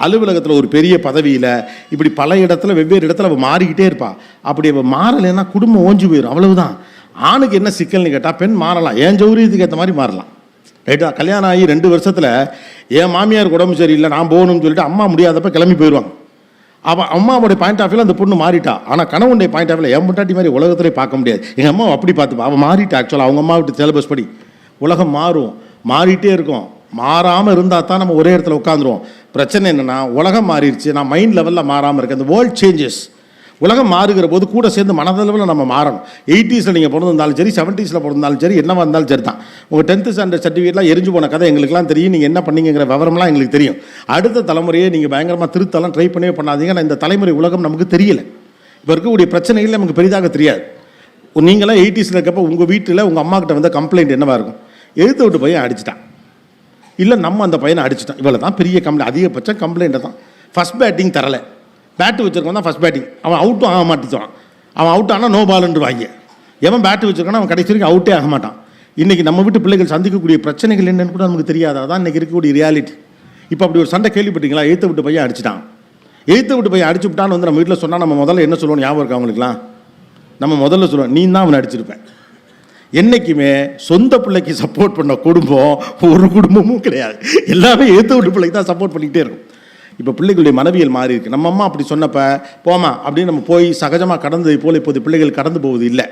அலுவலகத்தில் ஒரு பெரிய பதவியில், இப்படி பல இடத்துல வெவ்வேறு இடத்துல அவள் மாறிக்கிட்டே இருப்பாள். அப்படி அவள் மாறலைன்னா குடும்பம் ஓஞ்சி போயிடும். அவ்வளவுதான். ஆணுக்கு என்ன சிக்கல்னு கேட்டால், பெண் மாறலாம், என் ஜௌரியத்துக்கு ஏற்ற மாதிரி மாறலாம். ரைட்டா? கல்யாணம் ஆகி 2 வருஷத்தில் என் மாமியாருக்கு உடம்பு சரியில்லை, நான் போகணும்னு சொல்லிட்டு அம்மா முடியாதப்ப கிளம்பி போயிடுவாங்க. அவன் அம்மாவுடைய பாயிண்ட் ஆஃப் வியூவில் அந்த பொண்ணு மாறிட்டா. ஆனால் கணவனுடைய பாயிண்ட் ஆஃப் வியூவில் என் பொண்டாட்டி மாதிரி உலகத்திலே பார்க்க முடியாது. எங்கள் அம்மா அப்படி பார்த்துப்பா, அவன் மாறிட்டா. ஆக்சுவலாக அவங்க அம்மா விட்டு சிலபஸ் படி உலகம் மாறும், மாறிட்டே இருக்கும். மாறாமல் இருந்தால் தான் நம்ம ஒரே இடத்துல உட்காந்துருவோம். பிரச்சனை என்னென்னா, உலகம் மாறிடுச்சு, நான் மைண்ட் லெவலில் மாறாமல் இருக்கேன். அந்த வேர்ல்ட் சேஞ்சஸ். உலகம் மாறுகிற போது கூட சேர்ந்து மனதளவில் நம்ம மாறணும். 80s நீங்கள் பிறந்திருந்தாலும் சரி, 70s பிறந்தாலும் சரி, என்னவா இருந்தாலும் சரி தான். உங்கள் 10th ஸ்டாண்டர்ட் சர்டிஃபிகேட்லாம் எரிஞ்சு போன கதை எங்களுக்குலாம் தெரியும். நீங்கள் என்ன பண்ணீங்கிற விவரம்லாம் எங்களுக்கு தெரியும். அடுத்த தலைமுறையை நீங்கள் பயங்கரமாக திருத்தலாம் ட்ரை பண்ணவே பண்ணாதீங்க. நான் இந்த தலைமுறை உலகம் நமக்கு தெரியலை. இப்போ இருக்கக்கூடிய பிரச்சனைகள் நமக்கு பெரிதாக தெரியாது. நீங்களாம் 80s இருக்கப்போ உங்கள் வீட்டில் உங்கள் அம்மா கிட்ட வந்த கம்ப்ளைண்ட் என்னவாக இருக்கும்? எழுத்து விட்டு பையன் அடிச்சிட்டான், இல்லை நம்ம அந்த பையனை அடிச்சிட்டான். இவ்வளோ தான் பெரிய கம்ப்ளைண்ட். அதிகபட்ச கம்ப்ளைண்ட்டை தான். ஃபஸ்ட் பேட்டிங் தரலை, பேட்டு வச்சுருக்கோம் தான் ஃபஸ்ட் பேட்டிங். அவன் அவுட்டும் ஆக மாட்டேச்சான். அவன் அவுட் ஆனால் நோ பாலுன்று வாங்க. எவன் பேட்டு வச்சுருக்கானோ அவன் கடைசி வரைக்கும் அவுட்டே ஆக மாட்டான். இன்றைக்கி நம்ம வீட்டு பிள்ளைகள் சந்திக்கக்கூடிய பிரச்சனைகள் என்னன்னு கூட நமக்கு தெரியாது. அதான் இன்றைக்கி இருக்கக்கூடிய ரியாலிட்டி. இப்போ அப்படி ஒரு சண்டை கேள்விப்பட்டீங்களா? எழுத்து விட்டு பையன் அடிச்சிட்டான். எழுத்து விட்டு பையன் அடிச்சு விட்டான்னு வந்து நம்ம வீட்டில் சொன்னால் நம்ம முதல்ல என்ன சொல்லுவோம் ஞாபகம் இருக்கா அவங்களுக்குலாம்? நம்ம முதல்ல சொல்லுவோம், நீ தான் அவனை அடிச்சிருப்பேன். என்றைக்குமே சொந்த பிள்ளைக்கு சப்போர்ட் பண்ண குடும்பம் ஒரு குடும்பமும் கிடையாது. எல்லாமே எழுத்து விட்டு பிள்ளைக்கு தான் சப்போர்ட் பண்ணிக்கிட்டே இருக்கும். இப்போ பிள்ளைகளுடைய மனவியல் மாறி இருக்குது. நம்ம அம்மா அப்படி சொன்னப்போ போமா அப்படின்னு நம்ம போய் சகஜமாக கடந்ததை போல் இப்போது பிள்ளைகள் கடந்து போவது இல்லை.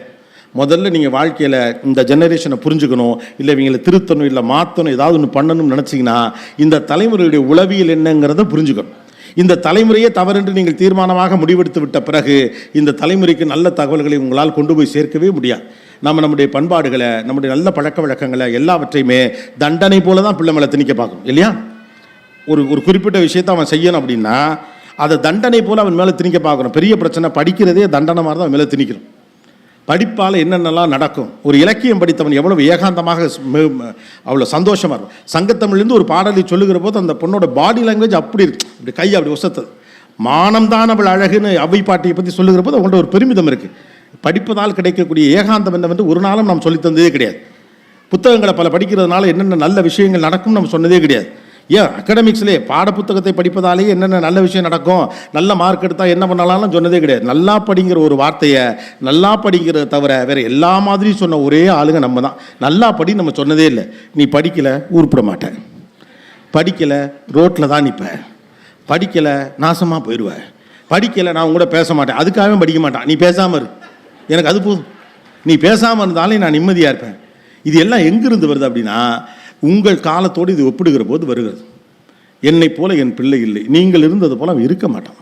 முதல்ல நீங்கள் வாழ்க்கையில் இந்த ஜெனரேஷனை புரிஞ்சுக்கணும், இல்லை இவங்களை திருத்தணும், இல்லை மாற்றணும், ஏதாவது ஒன்று பண்ணணும்னு நினச்சிங்கன்னா இந்த தலைமுறையுடைய உளவியல் என்னங்கிறத புரிஞ்சுக்கணும். இந்த தலைமுறையே தவறென்று நீங்கள் தீர்மானமாக முடிவெடுத்து விட்ட பிறகு இந்த தலைமுறைக்கு நல்ல தகவல்களை உங்களால் கொண்டு போய் சேர்க்கவே முடியாது. நம்முடைய பண்பாடுகளை, நம்முடைய நல்ல பழக்க வழக்கங்களை எல்லாவற்றையுமே தண்டனை போல தான் பிள்ளை மேலே திணிக்க பார்க்கணும் இல்லையா? ஒரு குறிப்பிட்ட விஷயத்தை அவன் செய்யணும் அப்படின்னா அதை தண்டனை போல் அவன் மேலே திணிக்க பார்க்கணும். பெரிய பிரச்சனை படிக்கிறதே தண்டனை மாதிரி தான் அவன் மேலே திணிக்கணும். படிப்பால் என்னென்னலாம் நடக்கும். ஒரு இலக்கியம் படித்தவன் எவ்வளவு ஏகாந்தமாக அவ்வளோ சந்தோஷமாக இருக்கும். சங்கத்தமிழ்லேருந்து ஒரு பாடலை சொல்லுகிற போது அந்த பொண்ணோட பாடி லாங்குவேஜ் அப்படி இருக்கு, அப்படி கை அப்படி ஒசத்தது. மானம்தான் அவள் அழகுன்னு அவ்வை பாட்டியை பற்றி சொல்லுகிற போது அவங்கள்ட்ட ஒரு பெருமிதம் இருக்குது. படிப்பதால் கிடைக்கக்கூடிய ஏகாந்தம் என்னவென்று ஒரு நாளும் நாம் சொல்லித்தந்ததே கிடையாது. புத்தகங்களை பல படிக்கிறதுனால என்னென்ன நல்ல விஷயங்கள் நடக்கும் நம்ம சொன்னதே கிடையாது. ஏன் அகாடமிக்ஸ்லேயே பாடப்புத்தகத்தை படிப்பதாலேயே என்னென்ன நல்ல விஷயம் நடக்கும், நல்ல மார்க் எடுத்தால் என்ன பண்ணலாம்னு சொன்னதே கிடையாது. நல்லா படிங்கிற ஒரு வார்த்தையை நல்லா படிங்கிறத தவிர வேறு எல்லா மாதிரியும் சொன்ன ஒரே ஆளுங்க நம்ம தான். நல்லா படி நம்ம சொன்னதே இல்லை. நீ படிக்கலை உருப்பிட மாட்டேன், படிக்கலை ரோட்டில் தான் நிற்பேன், படிக்கலை நாசமாக போயிடுவேன், படிக்கலை நான் உங்கள்கூட பேச மாட்டேன். அதுக்காகவே படிக்க மாட்டான். நீ பேசாமல் இரு, எனக்கு அது போதும். நீ பேசாமல் இருந்தாலே நான் நிம்மதியாக இருப்பேன். இது எல்லாம் எங்கிருந்து வருது அப்படின்னா உங்கள் காலத்தோடு இது ஒப்பிடுகிற போது வருகிறது. என்னை போல என் பிள்ளை இல்லை, நீங்கள் இருந்தது போல அவன் இருக்க மாட்டான்.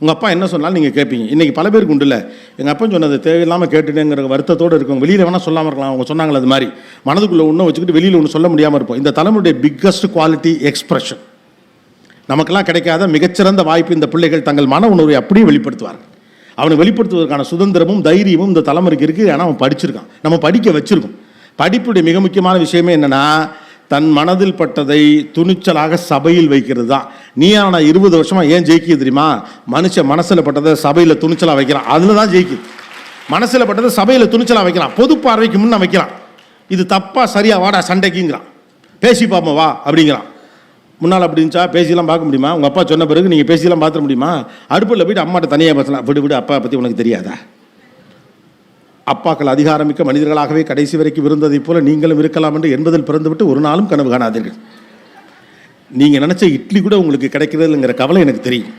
உங்கள் அப்பா என்ன சொன்னாலும் நீங்கள் கேட்பீங்க. இன்றைக்கி பல பேருக்கு உண்டு இல்லை, எங்கள் அப்பா சொன்னது தேவையில்லாமல் கேட்டுட்டேங்கிற வருத்தத்தோடு இருக்கவங்க வெளியில் வேணால் சொல்லாமல் இருக்கலாம். அவங்க சொன்னாங்களே அது மாதிரி மனதுக்குள்ளே ஒன்றும் வச்சுக்கிட்டு வெளியில் ஒன்று சொல்ல முடியாமல் இருப்போம். இந்த தலைமுறையுடைய பிக்கஸ்ட் குவாலிட்டி எக்ஸ்பிரஷன். நமக்கெல்லாம் கிடைக்காத மிகச்சிறந்த வாய்ப்பு இந்த பிள்ளைகள் தங்கள் மன உணர்வை அப்படியே வெளிப்படுத்துவார்கள். அவனை வெளிப்படுத்துவதற்கான சுதந்திரமும் தைரியமும் இந்த தலைமுறைக்கு இருக்குது. ஆனால் அவன் படிச்சிருக்கான், நம்ம படிக்க வச்சுருக்கோம். படிப்புடைய மிக முக்கியமான விஷயமே என்னென்னா தன் மனதில் பட்டதை துணிச்சலாக சபையில் வைக்கிறது தான். நீ ஆனால் 20 வருஷமாக ஏன் ஜெயிக்கிது தெரியுமா? மனுஷன் மனசில் பட்டதை சபையில் துணிச்சலாக வைக்கிறான், அதில் தான் ஜெயிக்குது. மனசில் பட்டதை சபையில் துணிச்சலாக வைக்கிறான், பொது பார்வைக்கு முன்னே வைக்கிறான். இது தப்பா சரியா வாடா சண்டைக்குங்கிறான், பேசி பார்ப்போம் வா அப்படிங்கிறான். முன்னால் அப்படி இருந்துச்சா பேசியெல்லாம் பார்க்க முடியுமா? உங்கள் அப்பா சொன்ன பிறகு நீங்கள் பேசியெல்லாம் பார்த்துட முடியுமா? அடுப்பில் போய்ட்டு அம்மாட்ட தனியாக பேசலாம். விடு அப்பா பற்றி உனக்கு தெரியாதா? அப்பாக்கள் அதிகாரமிக்க மனிதர்களாகவே கடைசி வரைக்கும் இருந்ததைப் போல நீங்களும் இருக்கலாம் என்று என்பதில் பிறந்துவிட்டு ஒரு நாளும் கனவு காணாதீர்கள். நீங்கள் நினச்ச இட்லி கூட உங்களுக்கு கிடைக்கிறதுங்கிற கவலை எனக்கு தெரியும்.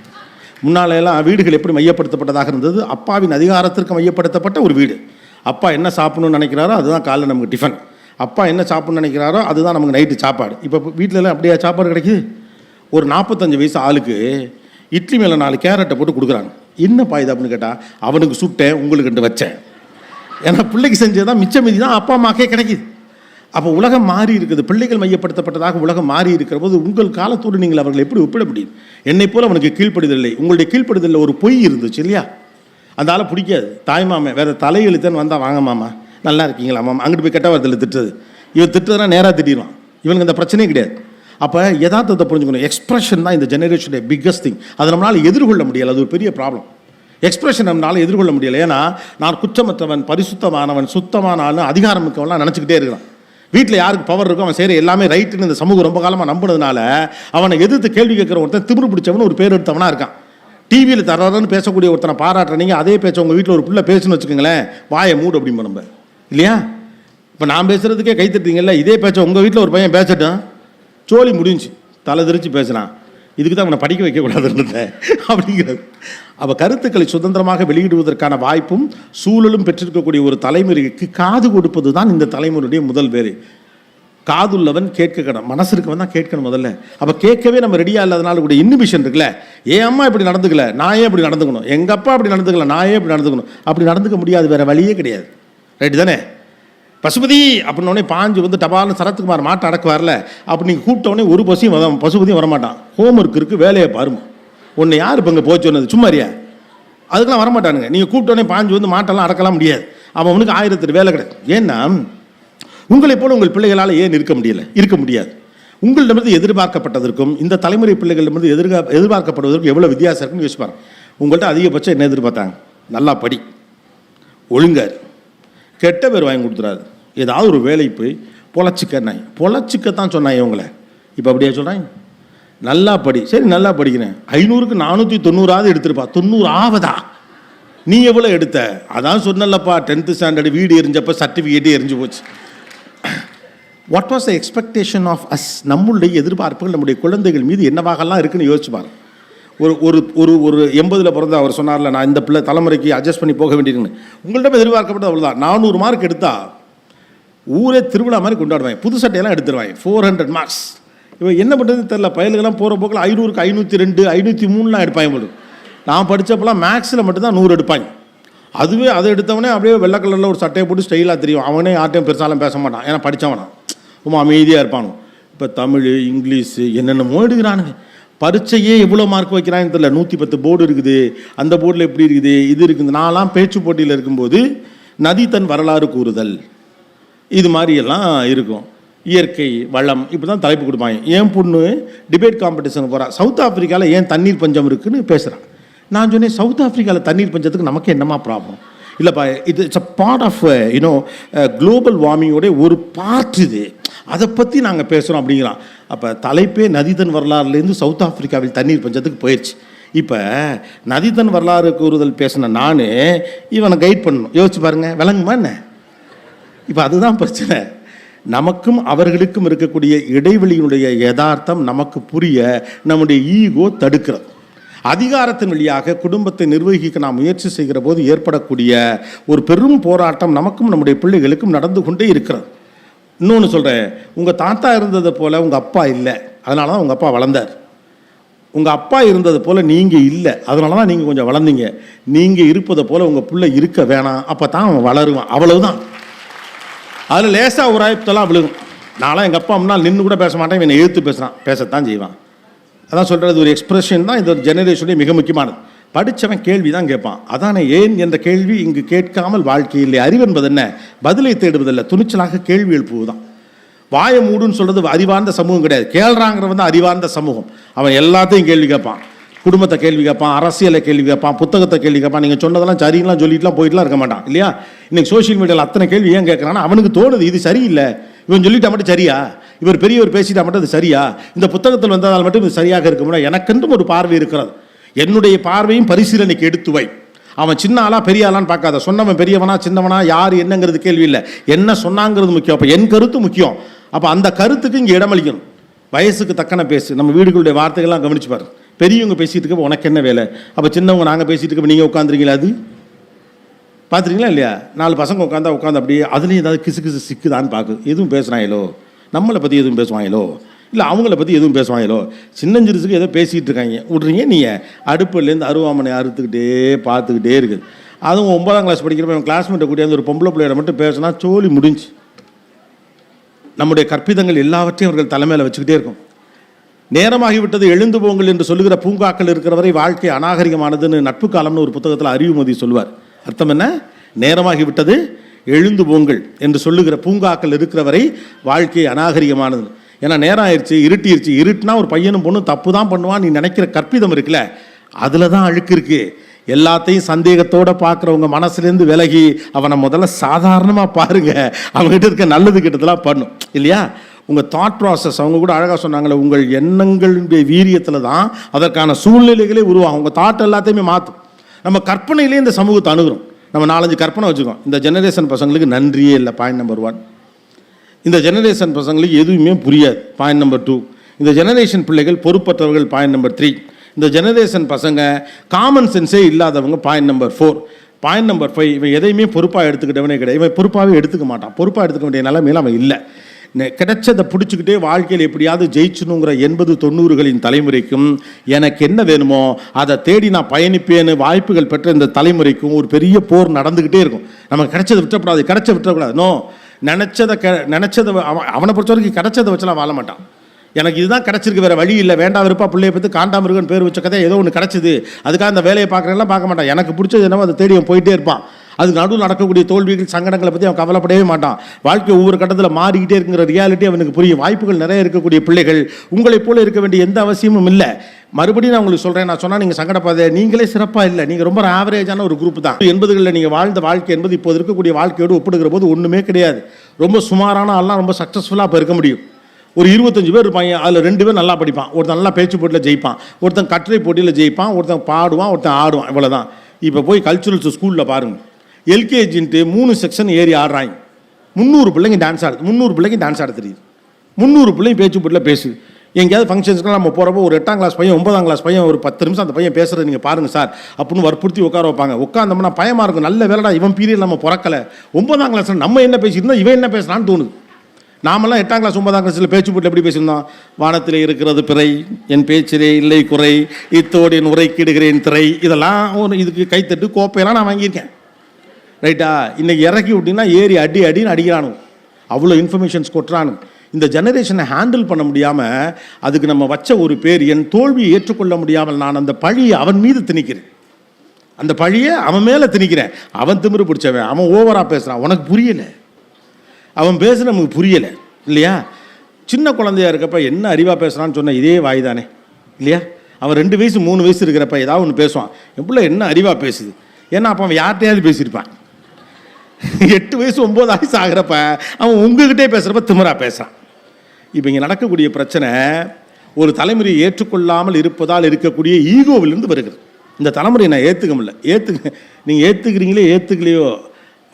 முன்னாலெல்லாம் வீடுகள் எப்படி மையப்படுத்தப்பட்டதாக இருந்தது? அப்பாவின் அதிகாரத்திற்கு மையப்படுத்தப்பட்ட ஒரு வீடு. அப்பா என்ன சாப்பிடணும்னு நினைக்கிறாரோ அதுதான் காலைல நமக்கு டிஃபன். அப்பா என்ன சாப்பிட்ணும்னு நினைக்கிறாரோ அதுதான் நமக்கு நைட்டு சாப்பாடு. இப்போ வீட்டிலலாம் அப்படியே சாப்பாடு கிடைக்குது. ஒரு 45 வயசு ஆளுக்கு இட்லி மேலே 4 கேரட்டை போட்டு கொடுக்குறாங்க. என்னப்பா இது அப்படின்னு கேட்டால், அவனுக்கு சுட்டேன் உங்களுக்கு வச்சேன். ஏன்னா பிள்ளைக்கு செஞ்சதான் மிச்சம் மீதி தான் அப்பா அம்மாக்கே கிடைக்கிது. அப்போ உலகம் மாறி இருக்குது, பிள்ளைகள் மையப்படுத்தப்பட்டதாக உலகம் மாறி இருக்கிற போது உங்கள் காலத்தோடு நீங்கள் அவர்களை எப்படி ஒப்பிட முடியும்? என்னை போல் அவனுக்கு கீழ்ப்படுதலை, உங்களுடைய கீழ்ப்படுதலில் ஒரு பொய் இருந்துச்சு இல்லையா? அந்த ஆளை பிடிக்காது. தாய்மாமே வேறு தலையெழுத்தன்னு வந்தால் வாங்க மாமா நல்லா இருக்கீங்களா மாமா, அங்கிட்டு போய் கெட்ட வார்த்தையில் திட்டுறது. இவன் திட்டுறதுனா நேராக திட்டிடுவான். இவனுக்கு அந்த பிரச்சனையே கிடையாது. அப்போ யதார்த்தத்தை புரிஞ்சுக்கணும். எக்ஸ்பிரஷன் தான் இந்த ஜெனரேஷனுடைய பிக்கஸ்ட் திங். அதை நம்மளால் எதிர்கொள்ள முடியலை. அது ஒரு பெரிய ப்ராப்ளம். எக்ஸ்பிரஷன் நம்மளால் எதிர்கொள்ள முடியலை. ஏன்னா நான் குற்றமற்றவன், பரிசுத்தமானவன், சுத்தமான ஆள், அதிகாரம் மிக்கவன்லாம் நினச்சிக்கிட்டே இருக்கிறான். வீட்டில் யாருக்கு பவர் இருக்கோ அவன் செய்கிற எல்லாமே ரைட்டுன்னு இந்த சமூகம் ரொம்ப காலமாக நம்பினதுனால அவனை எதிர்த்து கேள்வி கேட்குற ஒருத்தன் திமிரு பிடிச்சவனு ஒரு பேர் எடுத்தவனாக இருக்கான். டிவியில் தரன்னு பேசக்கூடிய ஒருத்தனை பாராட்டுறீங்க, அதே பேச்ச உங்கள் வீட்டில் ஒரு பிள்ளை பேசுன்னு வச்சுக்கோங்களேன், வாயை மூடு அப்படிம்பா நம்ம இல்லையா? இப்போ நான் பேசுகிறதுக்கே கை தட்டுறீங்கல்ல, இதே பேச்ச உங்கள் வீட்டில் ஒரு பையன் பேசட்டும், சோழி முடிஞ்சு தலை திரிச்சு பேசுகிறான். இதுக்கு தான் அவனை படிக்க வைக்கக்கூடாதுன்னு அப்படிங்கிறது. அவள் கருத்துக்களை சுதந்திரமாக வெளியிடுவதற்கான வாய்ப்பும் சூழலும் பெற்றிருக்கக்கூடிய ஒரு தலைமுறைக்கு காது கொடுப்பது தான் இந்த தலைமுறையுடைய முதல் வேறு. காதுள்ளவன் கேட்கணும், மனசு இருக்கவன் தான் கேட்கணும் முதல்ல. அப்போ கேட்கவே நம்ம ரெடியாக இல்லாதனால கூட இன்ஹிபிஷன் இருக்குல்ல. என் அம்மா இப்படி நடந்துக்கல, நான் ஏன் இப்படி நடந்துக்கணும், எங்கள் அப்பா அப்படி நடந்துக்கல, நான் ஏன் இப்படி நடந்துக்கணும், அப்படி நடந்துக்க முடியாது, வேறு வழியே கிடையாது. ரைட்டு தானே? பசுபதி அப்படின்னோடனே பாஞ்சு வந்து டபால்னு சரத்குமார் மாட்டை அடக்குவார்ல, அப்படி நீங்கள் கூப்பிட்டோடனே ஒரு பசுபதியும் வரமாட்டான். ஹோம்ஒர்க் இருக்குது, வேலையை பாருமா. ஒன்று யார் இப்போ இங்கே போச்சு சொன்னது, சும்மாரியா? அதுக்கெல்லாம் வரமாட்டானுங்க. நீங்கள் கூப்பிட்டோடனே பாஞ்சு வந்து மாட்டெல்லாம் அடக்கலாம் முடியாது. அவனுக்கு 1008 வேலை கிடையாது. ஏன்னா உங்களை போல உங்கள் பிள்ளைகளால் ஏன் இருக்க முடியாது? உங்களிடமிருந்து எதிர்பார்க்கப்பட்டதற்கும் இந்த தலைமுறை பிள்ளைகளிடமிருந்து எதிர்பார்க்கப்படுவதற்கும் எவ்வளோ வித்தியாசம் இருக்குன்னு யோசிப்பாங்க. உங்கள்கிட்ட அதிகபட்சம் என்ன எதிர்பார்த்தாங்க? நல்லா படி, ஒழுங்கார், கெட்ட பேர் வாங்கி கொடுத்துறாரு, ஏதாவது ஒரு வேலை போய் பொழைச்சிக்கத்தான் சொன்னாங்க இவங்களை. இப்போ அப்படியே சொல்கிறாங்க, நல்லா படி. சரி நல்லா படிக்கிறேன், 500க்கு 490 எடுத்துருப்பா, 90 ஆவதா? நீ எவ்வளோ எடுத்த? அதான் சொன்னலப்பா, 10th ஸ்டாண்டர்டு வீடு எரிஞ்சப்போ சர்டிஃபிகேட்டே எரிஞ்சு போச்சு. What was the expectation of us? நம்மளுடைய எதிர்பார்ப்புகள் நம்முடைய குழந்தைகள் மீது என்னவாகலாம் இருக்குன்னு யோசிச்சு பாருங்க. ஒரு ஒரு ஒரு 80ல் பிறந்த அவர் சொன்னார்ல, நான் இந்த பிள்ளை தலைமுறைக்கு அட்ஜஸ்ட் பண்ணி போக வேண்டியிருக்குன்னு. உங்கள்கிட்ட எதிர்பார்க்கப்பட்டது அவ்வளோதான். 400 மார்க் எடுத்தால் ஊரே திருவிழா மாதிரி கொண்டாடுவாங்க, புது சட்டையெல்லாம் எடுத்துருவாங்க. 400 மார்க்ஸ். இவன் என்ன பண்ணுறதுன்னு தெரில. பயலுக்கெல்லாம் போகிற போக்கில் 500க்கு 502 503 எடுப்பாங்க போது. நான் படித்தப்பெல்லாம் மேக்ஸில் மட்டும்தான் 100 எடுப்பாங்க. அதுவே அதை எடுத்தவனே அப்படியே வெள்ளை கலரில் ஒரு சட்டையை போட்டு ஸ்டைலாக தெரியும். அவனே யார்ட்டையும் பெருசாலும் பேச மாட்டான், ஏன்னா படித்தவனா ரொம்ப அமைதியாக இருப்பானு. இப்போ தமிழ், இங்கிலீஷு என்னென்னமோ எடுக்கிறானுங்க. பரீட்சையே எவ்வளோ மார்க் வைக்கிறான்னு தெரியல. 110 போர்டு இருக்குது, அந்த போர்டில் எப்படி இருக்குது, இது இருக்குது. நான்லாம் பேச்சு போட்டியில் இருக்கும்போது நதி தன் வரலாறு கூறுதல், இது மாதிரியெல்லாம் இருக்கும். இயற்கை வளம் இப்படி தான் தலைப்பு கொடுப்பாங்க. என் பொண்ணு டிபேட் காம்படிஷன் போகிறா, சவுத் ஆஃப்ரிக்காவில் ஏன் தண்ணீர் பஞ்சம் இருக்குன்னு பேசுகிறான். நான் சொன்னேன், சவுத் ஆஃப்ரிக்காவில் தண்ணீர் பஞ்சத்துக்கு நமக்கு என்னமா ப்ராப்ளம்? இல்லைப்பா, it's a part of global வார்மிங்கோடைய ஒரு பார்ட் இது, அதை பற்றி நாங்கள் பேசுகிறோம் அப்படிங்கிறான். அப்போ தலைப்பே நதிதன் வரலாறுலேருந்து சவுத் ஆஃப்ரிக்காவில் தண்ணீர் பஞ்சத்துக்கு போயிடுச்சு. இப்போ நதிதன் வரலாறு கூறுதல் பேசின நான் இவனை கைட் பண்ணணும். யோசிச்சு பாருங்கள், விளங்குமா என்ன? இப்போ அதுதான் பிரச்சனை. நமக்கும் அவர்களுக்கும் இருக்கக்கூடிய இடைவெளியினுடைய யதார்த்தம் நமக்கு புரிய நம்முடைய ஈகோ தடுக்கிறது. அதிகாரத்தின் வழியாக குடும்பத்தை நிர்வகிக்க நாம் முயற்சி செய்கிற போது ஏற்படக்கூடிய ஒரு பெரும் போராட்டம் நமக்கும் நம்முடைய பிள்ளைகளுக்கும் நடந்து கொண்டே இருக்கிறது. இன்னொன்று சொல்கிறேன், உங்கள் தாத்தா இருந்ததை போல் உங்கள் அப்பா இல்லை, அதனால தான் உங்கள் அப்பா வளர்ந்தார். உங்கள் அப்பா இருந்தது போல் நீங்கள் இல்லை, அதனால தான் நீங்கள் கொஞ்சம் வளர்ந்தீங்க. நீங்கள் இருப்பதை போல் உங்கள் பிள்ளை இருக்க வேணாம், அப்போ தான் அவன் வளருவான். அவ்வளவுதான். அதில் லேசாக ஒரு ஆயத்தெல்லாம் விழுகும். நான்லாம் எங்கள் அப்பா முன்னால் நின்று கூட பேச மாட்டேன், என்னை எழுத்து பேசுகிறான், பேசத்தான் செய்வான். அதான் சொல்கிறது, ஒரு எக்ஸ்பிரஷன் தான் இந்த ஜெனரேஷனுடைய மிக முக்கியமானது. படித்தவன் கேள்வி தான் கேட்பான். அதானே ஏன் என்ற கேள்வி இங்கு கேட்காமல் வாழ்க்கையில் அறிவு என்பது என்ன? பதிலை தேடுவதில்லை, துணிச்சலாக கேள்வி எழுப்புவதுதான். வாய மூடுன்னு சொல்கிறது அறிவார்ந்த சமூகம் கிடையாது. கேள்றாங்கிறவன் தான் அறிவார்ந்த சமூகம். அவன் எல்லாத்தையும் கேள்வி கேட்பான். குடும்பத்தை கேள்வி கேட்பான், அரசியலை கேள்வி கேட்பான், புத்தகத்தை கேள்வி கேட்பான். நீங்கள் சொன்னதெல்லாம் சரிலாம் சொல்லிட்டுலாம் போயிட்டுலாம் இருக்க மாட்டான் இல்லையா? இன்றைக்கி சோஷியல் மீடியாவில் அத்தனை கேள்வி ஏன் கேட்குறான்னா, அவனுக்கு தோணுது இது சரியில்லை, இவன் சொல்லிட்டா மட்டும் சரியா, இவர் பெரியவர் பேசிட்டா மட்டும் அது சரியா, இந்த புத்தகத்தில் வந்ததால் மட்டும் இது சரியாக இருக்க முடியாது. எனக்கென்றும் ஒரு பார்வை இருக்கிறது. என்னுடைய பார்வையும் பரிசீலனைக்கு எடுத்து வை. அவன் சின்ன ஆளா பெரிய ஆளான்னு பார்க்காத. சொன்னவன் பெரியவனா சின்னவனா யார் என்னங்கிறது கேள்வி இல்லை, என்ன சொன்னாங்கிறது முக்கியம். அப்போ என் கருத்து முக்கியம். அப்போ அந்த கருத்துக்கு இங்கே இடமளிக்கணும். வயசுக்கு தக்கன பேசு. நம்ம வீடுகளுடைய வார்த்தைகள்லாம் கவனிச்சு பாரு. பெரியவங்க பேசிகிட்டு இருக்க உனக்கு என்ன வேலை? அப்போ சின்னவங்க நாங்கள் பேசிகிட்டு இருக்க நீங்கள் உட்காந்துருக்கீங்களா? அது பார்த்துருங்களா இல்லையா? 4 பசங்க உட்காந்து அப்படியே அதுலேயும் ஏதாவது கிசு கிசு சிக்குதான்னு பார்க்குது. எதுவும் பேசுகிறாங்களோ, நம்மளை பற்றி எதுவும் பேசுவாங்களோ, இல்லை அவங்கள பற்றி எதுவும் பேசுவாங்களோ, சின்னஞ்சிறுசுக்கு ஏதோ பேசிகிட்டு இருக்காங்க. விட்றீங்க நீங்கள் அடுப்புலேருந்து அருவாமனை அறுத்துக்கிட்டே பார்த்துக்கிட்டே இருக்குது. அதுவும் 9ஆம் கிளாஸ் படிக்கிறப்ப என் கிளாஸ்மேட்டை கூட்டியாந்து ஒரு பொம்பளை பிள்ளையோட மட்டும் பேசினா சோழி முடிஞ்சு. நம்முடைய கற்பிதங்கள் எல்லாவற்றையும் அவர்கள் தலைமையில் வச்சுக்கிட்டே இருக்கும். நேரமாகிவிட்டது எழுந்து போங்கள் என்று சொல்லுகிற பூங்காக்கள் இருக்கிற வரை வாழ்க்கை அநாகரிகமானதுன்னு நட்பு காலம்னு ஒரு புத்தகத்தில் அறிவுமதி சொல்லுவார். அர்த்தம் என்ன? நேரமாகிவிட்டது எழுந்து போங்கள் என்று சொல்லுகிற பூங்காக்கள் இருக்கிற வரை வாழ்க்கை அநாகரிகமானது. ஏன்னா நேரம் ஆயிடுச்சு, இருட்டிருச்சு. இருட்டுனா ஒரு பையனும் பொண்ணும் தப்பு தான் பண்ணுவான் நீ நினைக்கிற கற்பிதம் இருக்குல்ல, அதில் தான் அழுக்கு இருக்கு. எல்லாத்தையும் சந்தேகத்தோடு பார்க்குறவங்க மனசுலேருந்து விலகி அவனை முதல்ல சாதாரணமாக பாருங்க. அவங்ககிட்ட இருக்க நல்லது கிட்டத்தெல்லாம் பண்ணும் இல்லையா? உங்கள் தாட் ப்ராசஸ், அவங்க கூட அழகாக சொன்னாங்களே, உங்கள் எண்ணங்களுடைய வீரியத்தில் தான் அதற்கான சூழ்நிலைகளே உருவாகும். உங்கள் தாட் எல்லாத்தையுமே மாற்றும். நம்ம கற்பனையிலே இந்த சமூகத்தை அணுகிறோம். நம்ம 4-5 கற்பனை வச்சுக்கோம். இந்த ஜெனரேஷன் பசங்களுக்கு நன்றியே இல்லை, பாயிண்ட் நம்பர் 1. இந்த ஜெனரேஷன் பசங்களுக்கு எதுவுமே புரியாது, பாயிண்ட் நம்பர் 2. இந்த ஜெனரேஷன் பிள்ளைகள் பொறுப்பற்றவர்கள், பாயிண்ட் நம்பர் 3. இந்த ஜெனரேஷன் பசங்க காமன் சென்ஸே இல்லாதவங்க, பாயிண்ட் நம்பர் 4. பாயிண்ட் நம்பர் 5, இவன் எதையுமே பொறுப்பாக எடுத்துக்கிட்டவனே கிடையாது. இவன் பொறுப்பாகவே எடுத்துக்க மாட்டான். பொறுப்பாக எடுத்துக்க வேண்டிய நிலைமையில் அவன் இல்லை. கிடைச்சதை பிடிச்சிக்கிட்டே வாழ்க்கையில் எப்படியாவது ஜெயிச்சணுங்கிற 80-90களின் தலைமுறைக்கும் எனக்கு என்ன வேணுமோ அதை தேடி நான் பயணிப்பேன்னு வாய்ப்புகள் பெற்ற இந்த தலைமுறைக்கும் ஒரு பெரிய போர் நடந்துக்கிட்டே இருக்கும். நமக்கு கிடைச்சதை விட்டக்கூடாது, விட்டக்கூடாது. நோ, நினச்சதை அவனை பொறுத்த வரைக்கும் கிடைச்சதை வச்சலாம் வாழ மாட்டான். எனக்கு இதுதான் கிடச்சிருக்கு, வேறு வழி இல்லை, வேண்டாம் விருப்பா பிள்ளையை பற்றி காண்டாமிருகன் பேர் வச்ச கதை ஏதோ ஒன்று கிடச்சிது, அதுக்காக அந்த வேலையை பார்க்குறேன்லாம் பார்க்க மாட்டான். எனக்கு பிடிச்சது என்னவோ அதை தேடி அவன் போயிட்டே இருப்பான். அதுக்கு நடுவில் நடக்கக்கூடிய தோல்விகள் சங்கடங்களை பற்றி அவன் கவலைப்படவே மாட்டான். வாழ்க்கை ஒவ்வொரு கட்டத்தில் மாறிக்கிட்டே இருக்குங்கிற ரியாலிட்டி அவனுக்கு புரியும். வாய்ப்புகள் நிறைய இருக்கக்கூடிய பிள்ளைகள் உங்களைப் போல இருக்க வேண்டிய எந்த அவசியமும் இல்லை. மறுபடியும் நான் உங்களுக்கு சொல்கிறேன், நான் சொன்னால் நீங்கள் சங்கடப்பாத, நீங்களே சிறப்பாக இல்லை, நீங்கள் ரொம்ப ஆவரேஜான ஒரு குரூப் தான். 80களில் நீங்கள் வாழ்ந்த வாழ்க்கை என்பது இப்போது இருக்கக்கூடிய வாழ்க்கையோடு ஒப்பிடுகிற போது ஒன்றுமே கிடையாது. ரொம்ப சுமாரான ஆள்லாம் ரொம்ப சக்ஸஸ்ஃபுல்லாக இப்போ இருக்க முடியும். ஒரு 25 பேர் இருப்பாங்க, அதில் 2 பேர் நல்லா படிப்பான், ஒருத்தன் நல்லா பேச்சு போட்டியில் ஜெயிப்பான், ஒருத்தன் கட்டுரை போட்டியில் ஜெயிப்பான், ஒருத்தன் பாடுவான், ஒருத்தன் ஆடுவான், இவ்வளோதான். இப்போ போய் கல்ச்சுரல்ஸ் ஸ்கூலில் பாருங்கள், எல்கேஜின்ட்டு 3 செக்ஷன் ஏறி ஆடுறாங்க. 300 பிள்ளைங்க டான்ஸ் ஆடுது, 300 பிள்ளைங்க டான்ஸ் ஆட தெரியுது, 300 பிள்ளைங்க பேச்சு போட்டியில் பேசுது. எங்கேயாவது ஃபங்க்ஷன்ஸ்க்குலாம் நம்ம போகிறப்போ ஒரு 8ஆம் கிளாஸ் பையன் 9ஆம் கிளாஸ் பையன் ஒரு 10 நிமிஷம் அந்த பையன் பேசுகிறது நீங்கள் பாருங்கள் சார் அப்படின்னு வற்புறுத்தி உட்கார வைப்பாங்க. உட்காந்தோம்னா பயமாக இருக்கும், நல்ல வேலைடா இவன் பீரியட் நம்ம பிறக்கலை, 9ஆம் கிளாஸில் நம்ம என்ன பேசியிருந்தோம், இவன் என்ன பேசுகிறான்னு தோணுது. நாமெல்லாம் 8ஆம் கிளாஸ் 9ஆம் கிளாஸில் பேச்சு போட்டு எப்படி பேசியிருந்தோம், வானத்தில் இருக்கிறது பிறை, என் பேச்சிலே இல்லை குறை, இத்தோடு என் உரைக்கிடுகிறேன் திரை, இதெல்லாம் ஒரு இதுக்கு கைத்தட்டு கோப்பையெல்லாம் நான் வாங்கியிருக்கேன். ரைட்டா? இன்றைக்கி இறக்கி விட்டிங்கன்னா ஏறி அடின்னு அடிக்கிறானு, அவ்வளோ இன்ஃபர்மேஷன்ஸ் கொட்டுறானு. இந்த ஜெனரேஷனை ஹேண்டில் பண்ண முடியாமல் அதுக்கு நம்ம வச்ச ஒரு பேர், என் தோல்வியை ஏற்றுக்கொள்ள முடியாமல் நான் அந்த பழியை அவன் மீது திணிக்கிறேன், அந்த பழியை அவன் மேலே திணிக்கிறேன். அவன் திமிரு பிடிச்சவன், அவன் ஓவராக பேசுகிறான், உனக்கு புரியலை, அவன் பேசுகிற நமக்கு புரியலை இல்லையா? சின்ன குழந்தையா இருக்கப்ப என்ன அறிவாக பேசுகிறான்னு சொன்ன இதே வாய் தானே இல்லையா? அவன் 2 வயசு 3 வயசு இருக்கிறப்ப ஏதாவது ஒன்று பேசுவான், எப்படில என்ன அறிவாக பேசுது, ஏன்னா அப்போ அவன் யார்கிட்டையாவது பேசியிருப்பான். 8 வயசு 9 வயசு ஆகிறப்ப அவன் உங்ககிட்டே பேசுகிறப்ப திமிரா பேசுகிறான். இப்போ இங்கே நடக்கக்கூடிய பிரச்சனை ஒரு தலைமுறையை ஏற்றுக்கொள்ளாமல் இருப்பதால் இருக்கக்கூடிய ஈகோவிலிருந்து வருகிறது. இந்த தலைமுறையை நான் ஏற்றுக்க முடியல. நீங்கள் ஏற்றுக்கிறீங்களே ஏற்றுக்கலையோ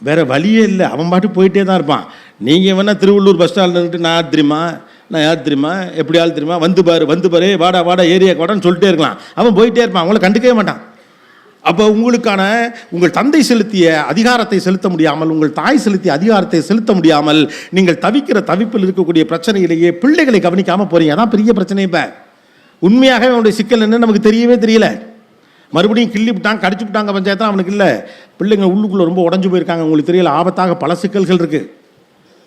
வேறு வழியே இல்லை, அவன் பாட்டு போயிட்டே தான் இருப்பான். நீங்கள் வேணால் திருவள்ளூர் பஸ் ஸ்டாண்டில் இருந்துட்டு நான் யார் தெரியுமா எப்படி ஆள் தெரியுமா, வந்து பாரு வாடா ஏரியாவுக்கு வாடான்னு சொல்லிட்டே இருக்கலாம். அவன் போயிட்டே இருப்பான், அவங்கள கண்டுக்கவே மாட்டான். அப்போ உங்கள் தந்தை செலுத்திய அதிகாரத்தை செலுத்த முடியாமல், உங்கள் தாய் செலுத்திய அதிகாரத்தை செலுத்த முடியாமல் நீங்கள் தவிக்கிற தவிப்பில் இருக்கக்கூடிய பிரச்சனையிலேயே பிள்ளைகளை கவனிக்காமல் போகிறீங்க. அதான் பெரிய பிரச்சனை. இப்போ உண்மையாகவே அவனுடைய சிக்கல் என்னன்னு நமக்கு தெரியவே தெரியல. மறுபடியும் கிள்ளி விட்டாங்க, கடிச்சு விட்டாங்க பஞ்சாயத்தான் அவனுக்கு இல்லை. பிள்ளைங்க உள்ளுக்குள்ளே ரொம்ப உடஞ்சு போயிருக்காங்க, உங்களுக்கு தெரியல. ஆபத்தாக பல சிக்கல்கள் இருக்குது.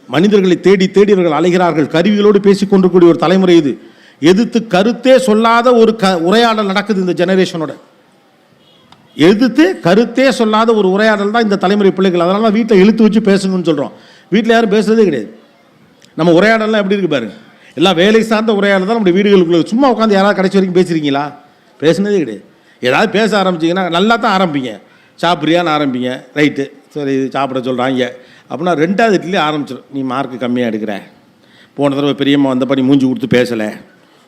மனிதர்களை தேடி அவர்கள் அலைகிறார்கள். கருவிகளோடு பேசிக்கொண்டிருக்கூடிய ஒரு தலைமுறை இது. எதிர்த்து கருத்தே சொல்லாத ஒரு உரையாடல் நடக்குது இந்த ஜெனரேஷனோட. எதிர்த்து கருத்தே சொல்லாத ஒரு உரையாடல் தான் இந்த தலைமுறை பிள்ளைகள். அதனால வீட்டில் இழுத்து வச்சு பேசணும்னு சொல்கிறோம். வீட்டில் யாரும் பேசுறதே கிடையாது. நம்ம உரையாடலாம் எப்படி இருக்கு பாருங்க, எல்லாம் வேலை சார்ந்த உரையாடல் தான் நம்முடைய வீடுகளுக்குள்ள. சும்மா உட்காந்து யாராவது கடைசி வரைக்கும் பேசுகிறீங்களா? பேசுனதே கிடையாது. ஏதாவது பேச ஆரம்பிச்சிங்கன்னா நல்லா தான் ஆரம்பிங்க, சாப்பிட்றியான்னு ஆரம்பிங்க, ரைட்டு சரி சாப்பிட சொல்கிறாங்க அப்படின்னா 2வது இட்லி ஆரம்பிச்சிடும். நீ மார்க்கு கம்மியாக எடுக்கிற, போன தடவை பெரியம்மா வந்த பண்ணி மூஞ்சி கொடுத்து பேசலை,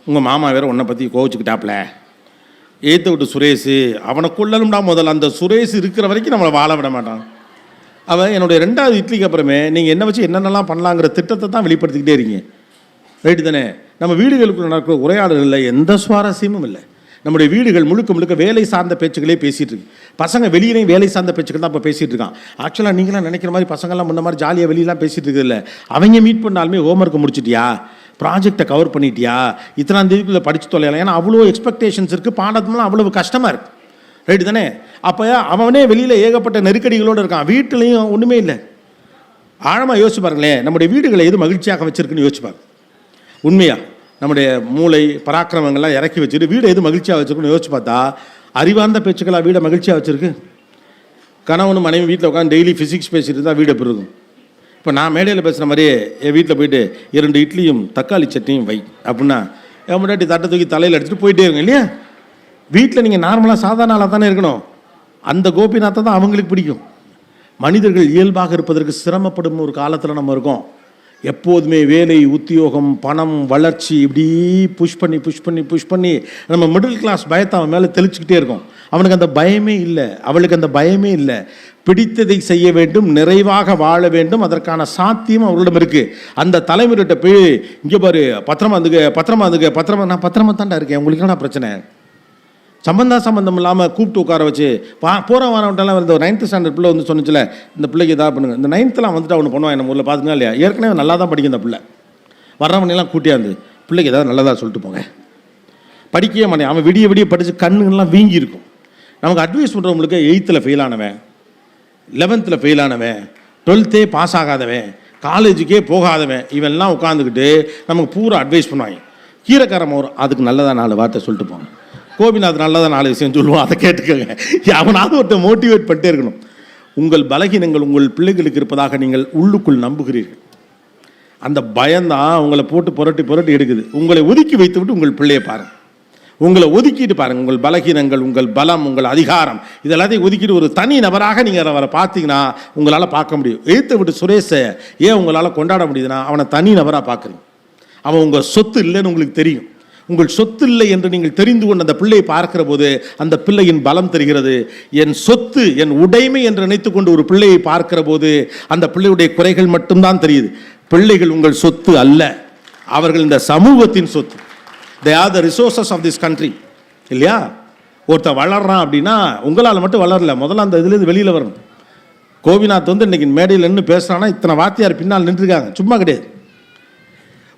உங்கள் மாமா வேறு உன்னை பற்றி கோவிச்சுக்கிட்டாப்ல, ஏற்ற விட்டு சுரேஷ் அவனை கொள்ளலும்டா. முதல்ல அந்த சுரேஷ் இருக்கிற வரைக்கும் நம்மளை வாழ விட மாட்டான். அவன் என்னுடைய 2வது இட்லிக்கு அப்புறமே நீங்கள் என்ன வச்சு என்னென்னலாம் பண்ணலாங்கிற திட்டத்தை தான் வெளிப்படுத்திக்கிட்டே இருக்கீங்க. ரைட்டு தானே? நம்ம வீடுகளுக்குள்ள நடக்கிற உரையாடல்களில் எந்த சுவாரஸ்யமும் இல்லை. நம்முடைய வீடுகள் முழுக்க முழுக்க வேலை சார்ந்த பேச்சுகளே பேசிகிட்டு இருக்கு. பசங்க வெளியிலையும் வேலை சார்ந்த பேச்சுக்கள் தான் இப்போ பேசிகிட்டு இருக்கான். ஆக்சுவலாக நீங்களாம் நினைக்கிற மாதிரி பசங்கள்லாம் முன்ன மாதிரி ஜாலியாக வெளியெல்லாம் பேசிகிட்டு இருக்குது இல்லை. அவங்க மீட் பண்ணாலுமே ஹோம்ஒர்க்கை முடிச்சிட்டியா, ப்ராஜெக்டை கவர் பண்ணிட்டியா, இத்தனாம் தேதிக்குள்ளே படித்து தொலையலாம். ஏன்னா அவ்வளோ எக்ஸ்பெக்டேஷன்ஸ் இருக்குது, பாடத்துலாம் அவ்வளோ கஷ்டமாக இருக்குது. ரைட்டு தானே? அப்போ அவனே வெளியில் ஏகப்பட்ட நெருக்கடிகளோடு இருக்கான், வீட்டிலையும் ஒன்றுமே இல்லை. ஆழமாக யோசிச்சு பாருங்களேன், நம்முடைய வீடுகளை எது மகிழ்ச்சியாக வச்சுருக்குன்னு யோசிச்சு பாருங்க. உண்மையாக நம்முடைய மூளை பராக்கிரமங்கள்லாம் இறக்கி வச்சுட்டு வீடு எது மகிழ்ச்சியாக வச்சுருக்குன்னு யோசிச்சு பார்த்தா, அறிவார்ந்த பேச்சுக்களாக வீடை மகிழ்ச்சியாக வச்சுருக்கு. கணவனும் மனைவி வீட்டில் உட்காந்து டெய்லி ஃபிசிக்ஸ் பேசிட்டு தான் வீடு எப்படி இருக்கும்? இப்போ நான் மேடையில் பேசுகிற மாதிரியே என் வீட்டில் போயிட்டு 2 இட்லியும் தக்காளி சட்னியும் வை அப்படின்னா என் முன்னாடி தட்டை தூக்கி தலையில் எடுத்துகிட்டு போயிட்டே இருங்க இல்லையா? வீட்டில் நீங்கள் நார்மலாக சாதாரண ஆளாக தானே இருக்கணும். அந்த கோபிநாத்தை தான் அவங்களுக்கு பிடிக்கும். மனிதர்கள் இயல்பாக இருப்பதற்கு சிரமப்படும் ஒரு காலத்தில் நம்ம இருக்கோம். எப்போதுமே வேலை, உத்தியோகம், பணம், வளர்ச்சி இப்படி புஷ் பண்ணி நம்ம மிடில் கிளாஸ் பயத்தை அவன் மேலே தெளிச்சுக்கிட்டே இருக்கோம். அவனுக்கு அந்த பயமே இல்லை, அவளுக்கு அந்த பயமே இல்லை. பிடித்ததை செய்ய வேண்டும், நிறைவாக வாழ வேண்டும், அதற்கான சாத்தியம் அவர்களிடம் இருக்குது. அந்த தலைமுறைகிட்ட போய் இங்கே பாரு பத்திரமா நான் பத்திரமா தாண்டா இருக்கேன், உங்களுக்கு என்ன பிரச்சனை? சம்பந்தம் இல்லாமல் கூப்பிட்டு உட்கார வச்சு போகிற வாரவட்டெல்லாம் இந்த 9th ஸ்டாண்டர்ட் பிள்ளை வந்து சொன்னிச்சுல, இந்த பிள்ளைக்கு எதாவது பண்ணுங்க. இந்த 9th வந்துட்டு அவனு பண்ணுவான். நம்ம ஊரில் பார்த்துனா இல்லையா, ஏற்கனவே நல்லா தான் படிக்கும் இந்த பிள்ளை. வர்றவனெல்லாம் கூட்டியாந்து பிள்ளைக்கு ஏதாவது நல்லதாக சொல்லிட்டு போங்க. படிக்கவே மாட்டேன். அவன் விடிய படித்து கண்ணுங்கள்லாம் வீங்கி இருக்கும். நமக்கு அட்வைஸ் பண்ணுறவங்களுக்கு 8th ஃபெயில் ஆனவன், 11th ஃபெயில் ஆனவன், 12th பாஸ் ஆகாதவன், காலேஜுக்கே போகாதவன், இவெல்லாம் உட்காந்துக்கிட்டு நமக்கு பூரா அட்வைஸ் பண்ணுவாங்க. கீரைக்காரன் வரும், அதுக்கு நல்லதாக 4 வார்த்தை சொல்லிட்டு போங்க. கோபிநாத் நல்லதாக 4 விஷயம் சொல்லுவோம், அதை கேட்டுக்கோங்க. அவனாவது ஒருத்தர் மோட்டிவேட் பண்ணிட்டே இருக்கணும். உங்கள் பலகீனங்கள் உங்கள் பிள்ளைகளுக்கு இருப்பதாக நீங்கள் உள்ளுக்குள் நம்புகிறீர்கள். அந்த பயம்தான் உங்களை போட்டு புரட்டி எடுக்குது. உங்களை ஒதுக்கி வைத்து விட்டு உங்கள் பிள்ளையை பாருங்கள். உங்களை ஒதுக்கிட்டு பாருங்கள். உங்கள் பலகீனங்கள், உங்கள் பலம், உங்கள் அதிகாரம் இதெல்லாத்தையும் ஒதுக்கிட்டு ஒரு தனி நபராக நீங்கள் அவரை பார்த்தீங்கன்னா உங்களால் பார்க்க முடியும். எழுத்து விட்டு சுரேஷை ஏன் உங்களால் கொண்டாட முடியுதுன்னா அவனை தனி நபராக பார்க்குறீங்க. அவன் உங்கள் சொத்து இல்லைன்னு உங்களுக்கு தெரியும். உங்கள் சொத்து இல்லை என்று நீங்கள் தெரிந்து கொண்டு அந்த பிள்ளையை பார்க்கிற போது அந்த பிள்ளையின் பலம் தெரிகிறது. என் சொத்து, என் உடைமை என்று நினைத்துக் கொண்டு ஒரு பிள்ளையை பார்க்கிற போது அந்த பிள்ளையுடைய குறைகள் மட்டும்தான் தெரியுது. பிள்ளைகள் உங்கள் சொத்து அல்ல, அவர்கள் இந்த சமூகத்தின் சொத்து. They are the resources of this country. இல்லையா? ஒருத்தர் வளர்றான் அப்படின்னா உங்களால் மட்டும் வளரல, முதல்ல அந்த இதுலேருந்து வெளியில் வரணும். கோபிநாத் வந்து இன்னைக்கு மேடையில் நின்று பேசுகிறான்னா இத்தனை வாத்தியார் பின்னால் நின்றுருக்காங்க, சும்மா கிடையாது.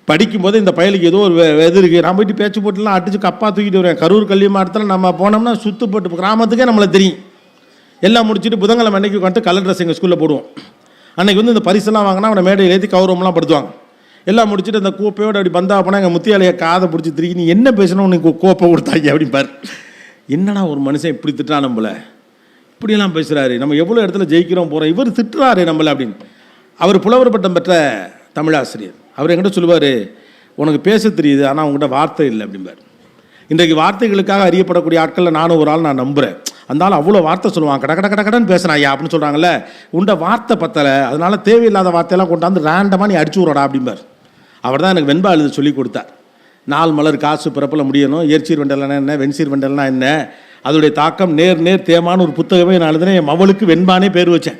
படிக்கும்போது இந்த பயலுக்கு ஏதோ ஒரு இது இருக்குது, நான் போயிட்டு பேச்சு போட்டுலாம் அடிச்சு கப்பா தூக்கிட்டு வருவேன். கரூர் கல்வி மாவட்டத்தில் நம்ம போனோம்னா சுற்று போட்டு கிராமத்துக்கே நம்மளை தெரியும். எல்லாம் முடிச்சுட்டு புதன்கிழமை அன்னைக்கு வந்துட்டு கலர் ட்ரெஸ் எங்கள் ஸ்கூலில் போடுவோம். அன்றைக்கி வந்து இந்த பரிசெல்லாம் வாங்கினா அவனை மேடையில் ஏற்றி கௌரவம்லாம் படுத்துவாங்க. எல்லாம் முடிச்சுட்டு அந்த கோப்பையோடு அப்படி பந்தா போனால் எங்கள் முத்தியாலையை காதை பிடிச்சி திருக்கி நீ என்ன பேசணும் உனக்கு கோப்பை கொடுத்தாங்க அப்படிம்பார். என்னன்னா ஒரு மனுஷன் இப்படி திட்டுறான் நம்மளை, இப்படியெல்லாம் பேசுகிறாரு, நம்ம எவ்வளோ இடத்துல ஜெயிக்கிறோம் போகிறோம், இவர் திட்டுறாரு நம்மளை அப்படின்னு. அவர் புலவர் பட்டம் பெற்ற தமிழாசிரியர். அவர் என்கிட்ட சொல்லுவார், உனக்கு பேச தெரியுது ஆனால் உங்கள்கிட்ட வார்த்தை இல்லை அப்படிம்பார். இன்றைக்கு வார்த்தைகளுக்காக அறியப்படக்கூடிய ஆட்களில் நானும் ஒரு ஆள் நான் நம்புகிறேன். அந்த ஆள் அவ்வளோ வார்த்தை சொல்லுவான், கடன்னு பேசுகிறான் ஐயா அப்படின்னு சொல்கிறாங்கல்ல, உண்ட வார்த்தை பத்தலை, அதனால தேவையில்லாத வார்த்தையெல்லாம் கொண்டாந்து ரேண்டமாக நீ அடிச்சு விட்றா அப்படிம்பார். அவர் தான் எனக்கு வெண்பா எழுத சொல்லி கொடுத்தார். 4 மலர் காசு பிறப்பில் முடியணும், ஏர்ச்சீர் வண்டல்னா என்ன, வெண்சீர் வண்டல்னா என்ன, அதோடைய தாக்கம் நேர் தேமான்னு ஒரு புத்தகமே நான் எழுதுனேன். என் மவளுக்கு வெண்பானே பேர் வச்சேன்.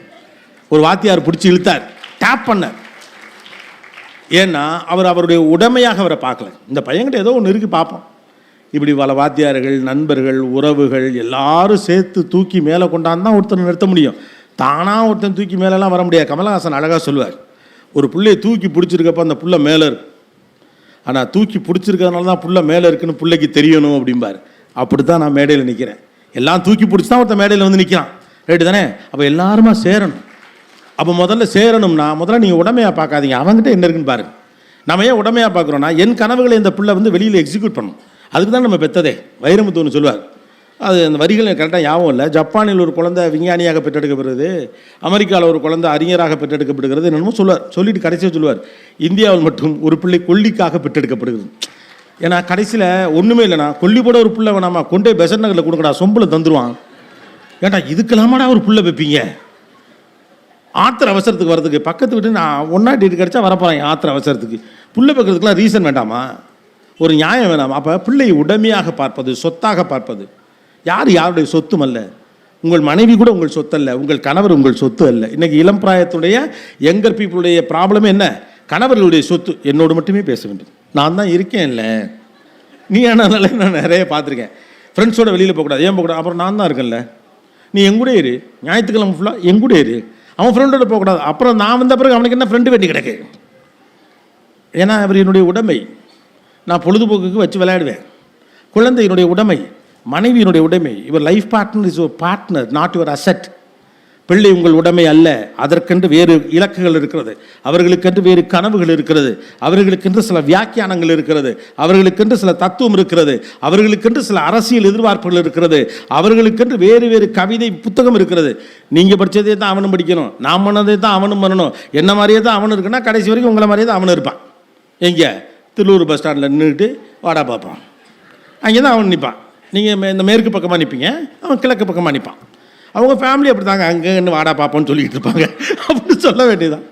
ஒரு வாத்தியார் பிடிச்சி இழுத்தார், டேப் பண்ணார். ஏன்னா அவருடைய உடைமையாக அவரை பார்க்கல. இந்த பையன்கிட்ட ஏதோ ஒன்று இருக்குது பார்ப்போம். இப்படி பல வாத்தியார்கள், நண்பர்கள், உறவுகள் எல்லாரும் சேர்த்து தூக்கி மேலே கொண்டாந்து தான் ஒருத்தனை நிறுத்த முடியும். தானாக ஒருத்தன் தூக்கி மேலெல்லாம் வர முடியாது. கமலஹாசன் அழகாக சொல்லுவார், ஒரு பிள்ளையை தூக்கி பிடிச்சிருக்கப்ப அந்த புள்ள மேலே இருக்கு, ஆனால் தூக்கி பிடிச்சிருக்கிறதுனால தான் புள்ள மேலே இருக்குன்னு பிள்ளைக்கு தெரியணும் அப்படிம்பார். அப்படி தான் நான் மேடையில் நிற்கிறேன். எல்லாம் தூக்கி பிடிச்சி தான் ஒருத்தன் மேடையில் வந்து நிற்கிறான். ரைட்டு தானே? அப்போ எல்லாருமா சேரணும். அப்போ முதல்ல சேரணும்னா முதல்ல நீங்கள் உடமையாக பார்க்காதீங்க, அவங்ககிட்ட என்ன இருக்குன்னு பாருங்கள். நம்ம ஏன் உடமையாக பார்க்குறோன்னா என் கனவுகளை இந்த பிள்ளை வந்து வெளியில் எக்ஸிக்யூட் பண்ணணும். அதுக்கு தான் நம்ம பெற்றதே. வைரமுத்துன்னு சொல்லுவார், அது அந்த வரிகள் எனக்கு கரெக்டாக ஞாபகம் இல்லை. ஜப்பானில் ஒரு குழந்தை விஞ்ஞானியாக பெற்றெடுக்கப்படுகிறது, அமெரிக்காவில் ஒரு குழந்தை அறிஞராக பெற்றெடுக்கப்படுகிறது என்னமோ சொல்லுவார். சொல்லிட்டு கடைசியாக சொல்லுவார், இந்தியாவில் மட்டும் ஒரு பிள்ளை கொல்லிக்காக பெற்றெடுக்கப்படுகிறது. ஏன்னா கடைசியில் ஒன்றுமே இல்லைண்ணா, கொல்லி போட ஒரு பிள்ளை வேணாமா, கொண்டே பெசன்ட் நகரில் கொடுக்கடா, சொம்பில் தந்துடுவான். ஏன்டா இதுக்கெல்லாமாடா ஒரு பிள்ளை வைப்பீங்க? ஆத்திர அவசரத்துக்கு வரதுக்கு பக்கத்து விட்டு நான் ஒன்றா டேட் கிடச்சா வரப்போகிறேன். ஆத்திர அவசரத்துக்கு புள்ளை பார்க்கறதுக்குலாம் ரீசன் வேண்டாமா, ஒரு நியாயம் வேணாமா? அப்போ பிள்ளையை உடமையாக பார்ப்பது, சொத்தாக பார்ப்பது. யாருடைய சொத்தும் அல்ல. உங்கள் மனைவி கூட உங்கள் சொத்து அல்ல, உங்கள் கணவர் உங்கள் சொத்து அல்ல. இன்றைக்கி இளம் பிராயத்துடைய யங்கர் பீப்புளுடைய ப்ராப்ளம் என்ன? கணவர்களுடைய சொத்து. என்னோடு மட்டுமே பேச வேண்டும், நான் தான் இருக்கேன் இல்லை நீ. ஆனால் நான் நிறைய பார்த்துருக்கேன். ஃப்ரெண்ட்ஸோட வெளியில் போகக்கூடாது. ஏன் போகக்கூடாது? அப்புறம் நான் தான் இருக்கேன்ல, நீ எங்கூட இரு, ஞாயிற்றுக்கிழமை ஃபுல்லாக எங்கூட இரு. அவன் ஃப்ரெண்டோட போகக்கூடாது. அப்புறம் நான் வந்த பிறகு அவனுக்கு என்ன ஃப்ரெண்டு வேண்டி கிடக்கு? ஏன்னா அவர் என்னுடைய உடைமை, நான் பொழுதுபோக்குக்கு வச்சு விளையாடுவேன். குழந்தை என்னுடைய உடைமை, மனைவியினுடைய உடைமை. இவர் life partner is your partner, not your asset. பிள்ளை உங்கள் உடைமை அல்ல, அதற்கென்று வேறு இலக்குகள் இருக்கிறது, அவர்களுக்கென்று வேறு கனவுகள் இருக்கிறது, அவர்களுக்கென்று சில வியாக்கியானங்கள் இருக்கிறது, அவர்களுக்கென்று சில தத்துவம் இருக்கிறது, அவர்களுக்கென்று சில அரசியல் எதிர்பார்ப்புகள் இருக்கிறது, அவர்களுக்கென்று வேறு வேறு கவிதை புத்தகம் இருக்கிறது. நீங்கள் படித்ததே தான் அவனும் படிக்கணும், நான் பண்ணதே தான் அவனும் பண்ணணும், என்ன மாதிரியே தான் அவனு இருக்குன்னா கடைசி வரைக்கும் உங்களை மாதிரியே தான் அவனு இருப்பான். எங்கே? திருவள்ளூர் பஸ் ஸ்டாண்டில் நின்றுட்டு வாடா பார்ப்பான், அங்கே தான் அவன் நிற்பான். நீங்கள் இந்த மேற்கு பக்கமாக நிற்பீங்க, அவன் கிழக்கு பக்கமாக நிற்பான். அவங்க ஃபேமிலி அப்படி தாங்க, அங்கேன்னு வாடா பார்ப்போன்னு சொல்லிக்கிட்டு இருப்பாங்க. அப்படி சொல்ல வேண்டியதான்.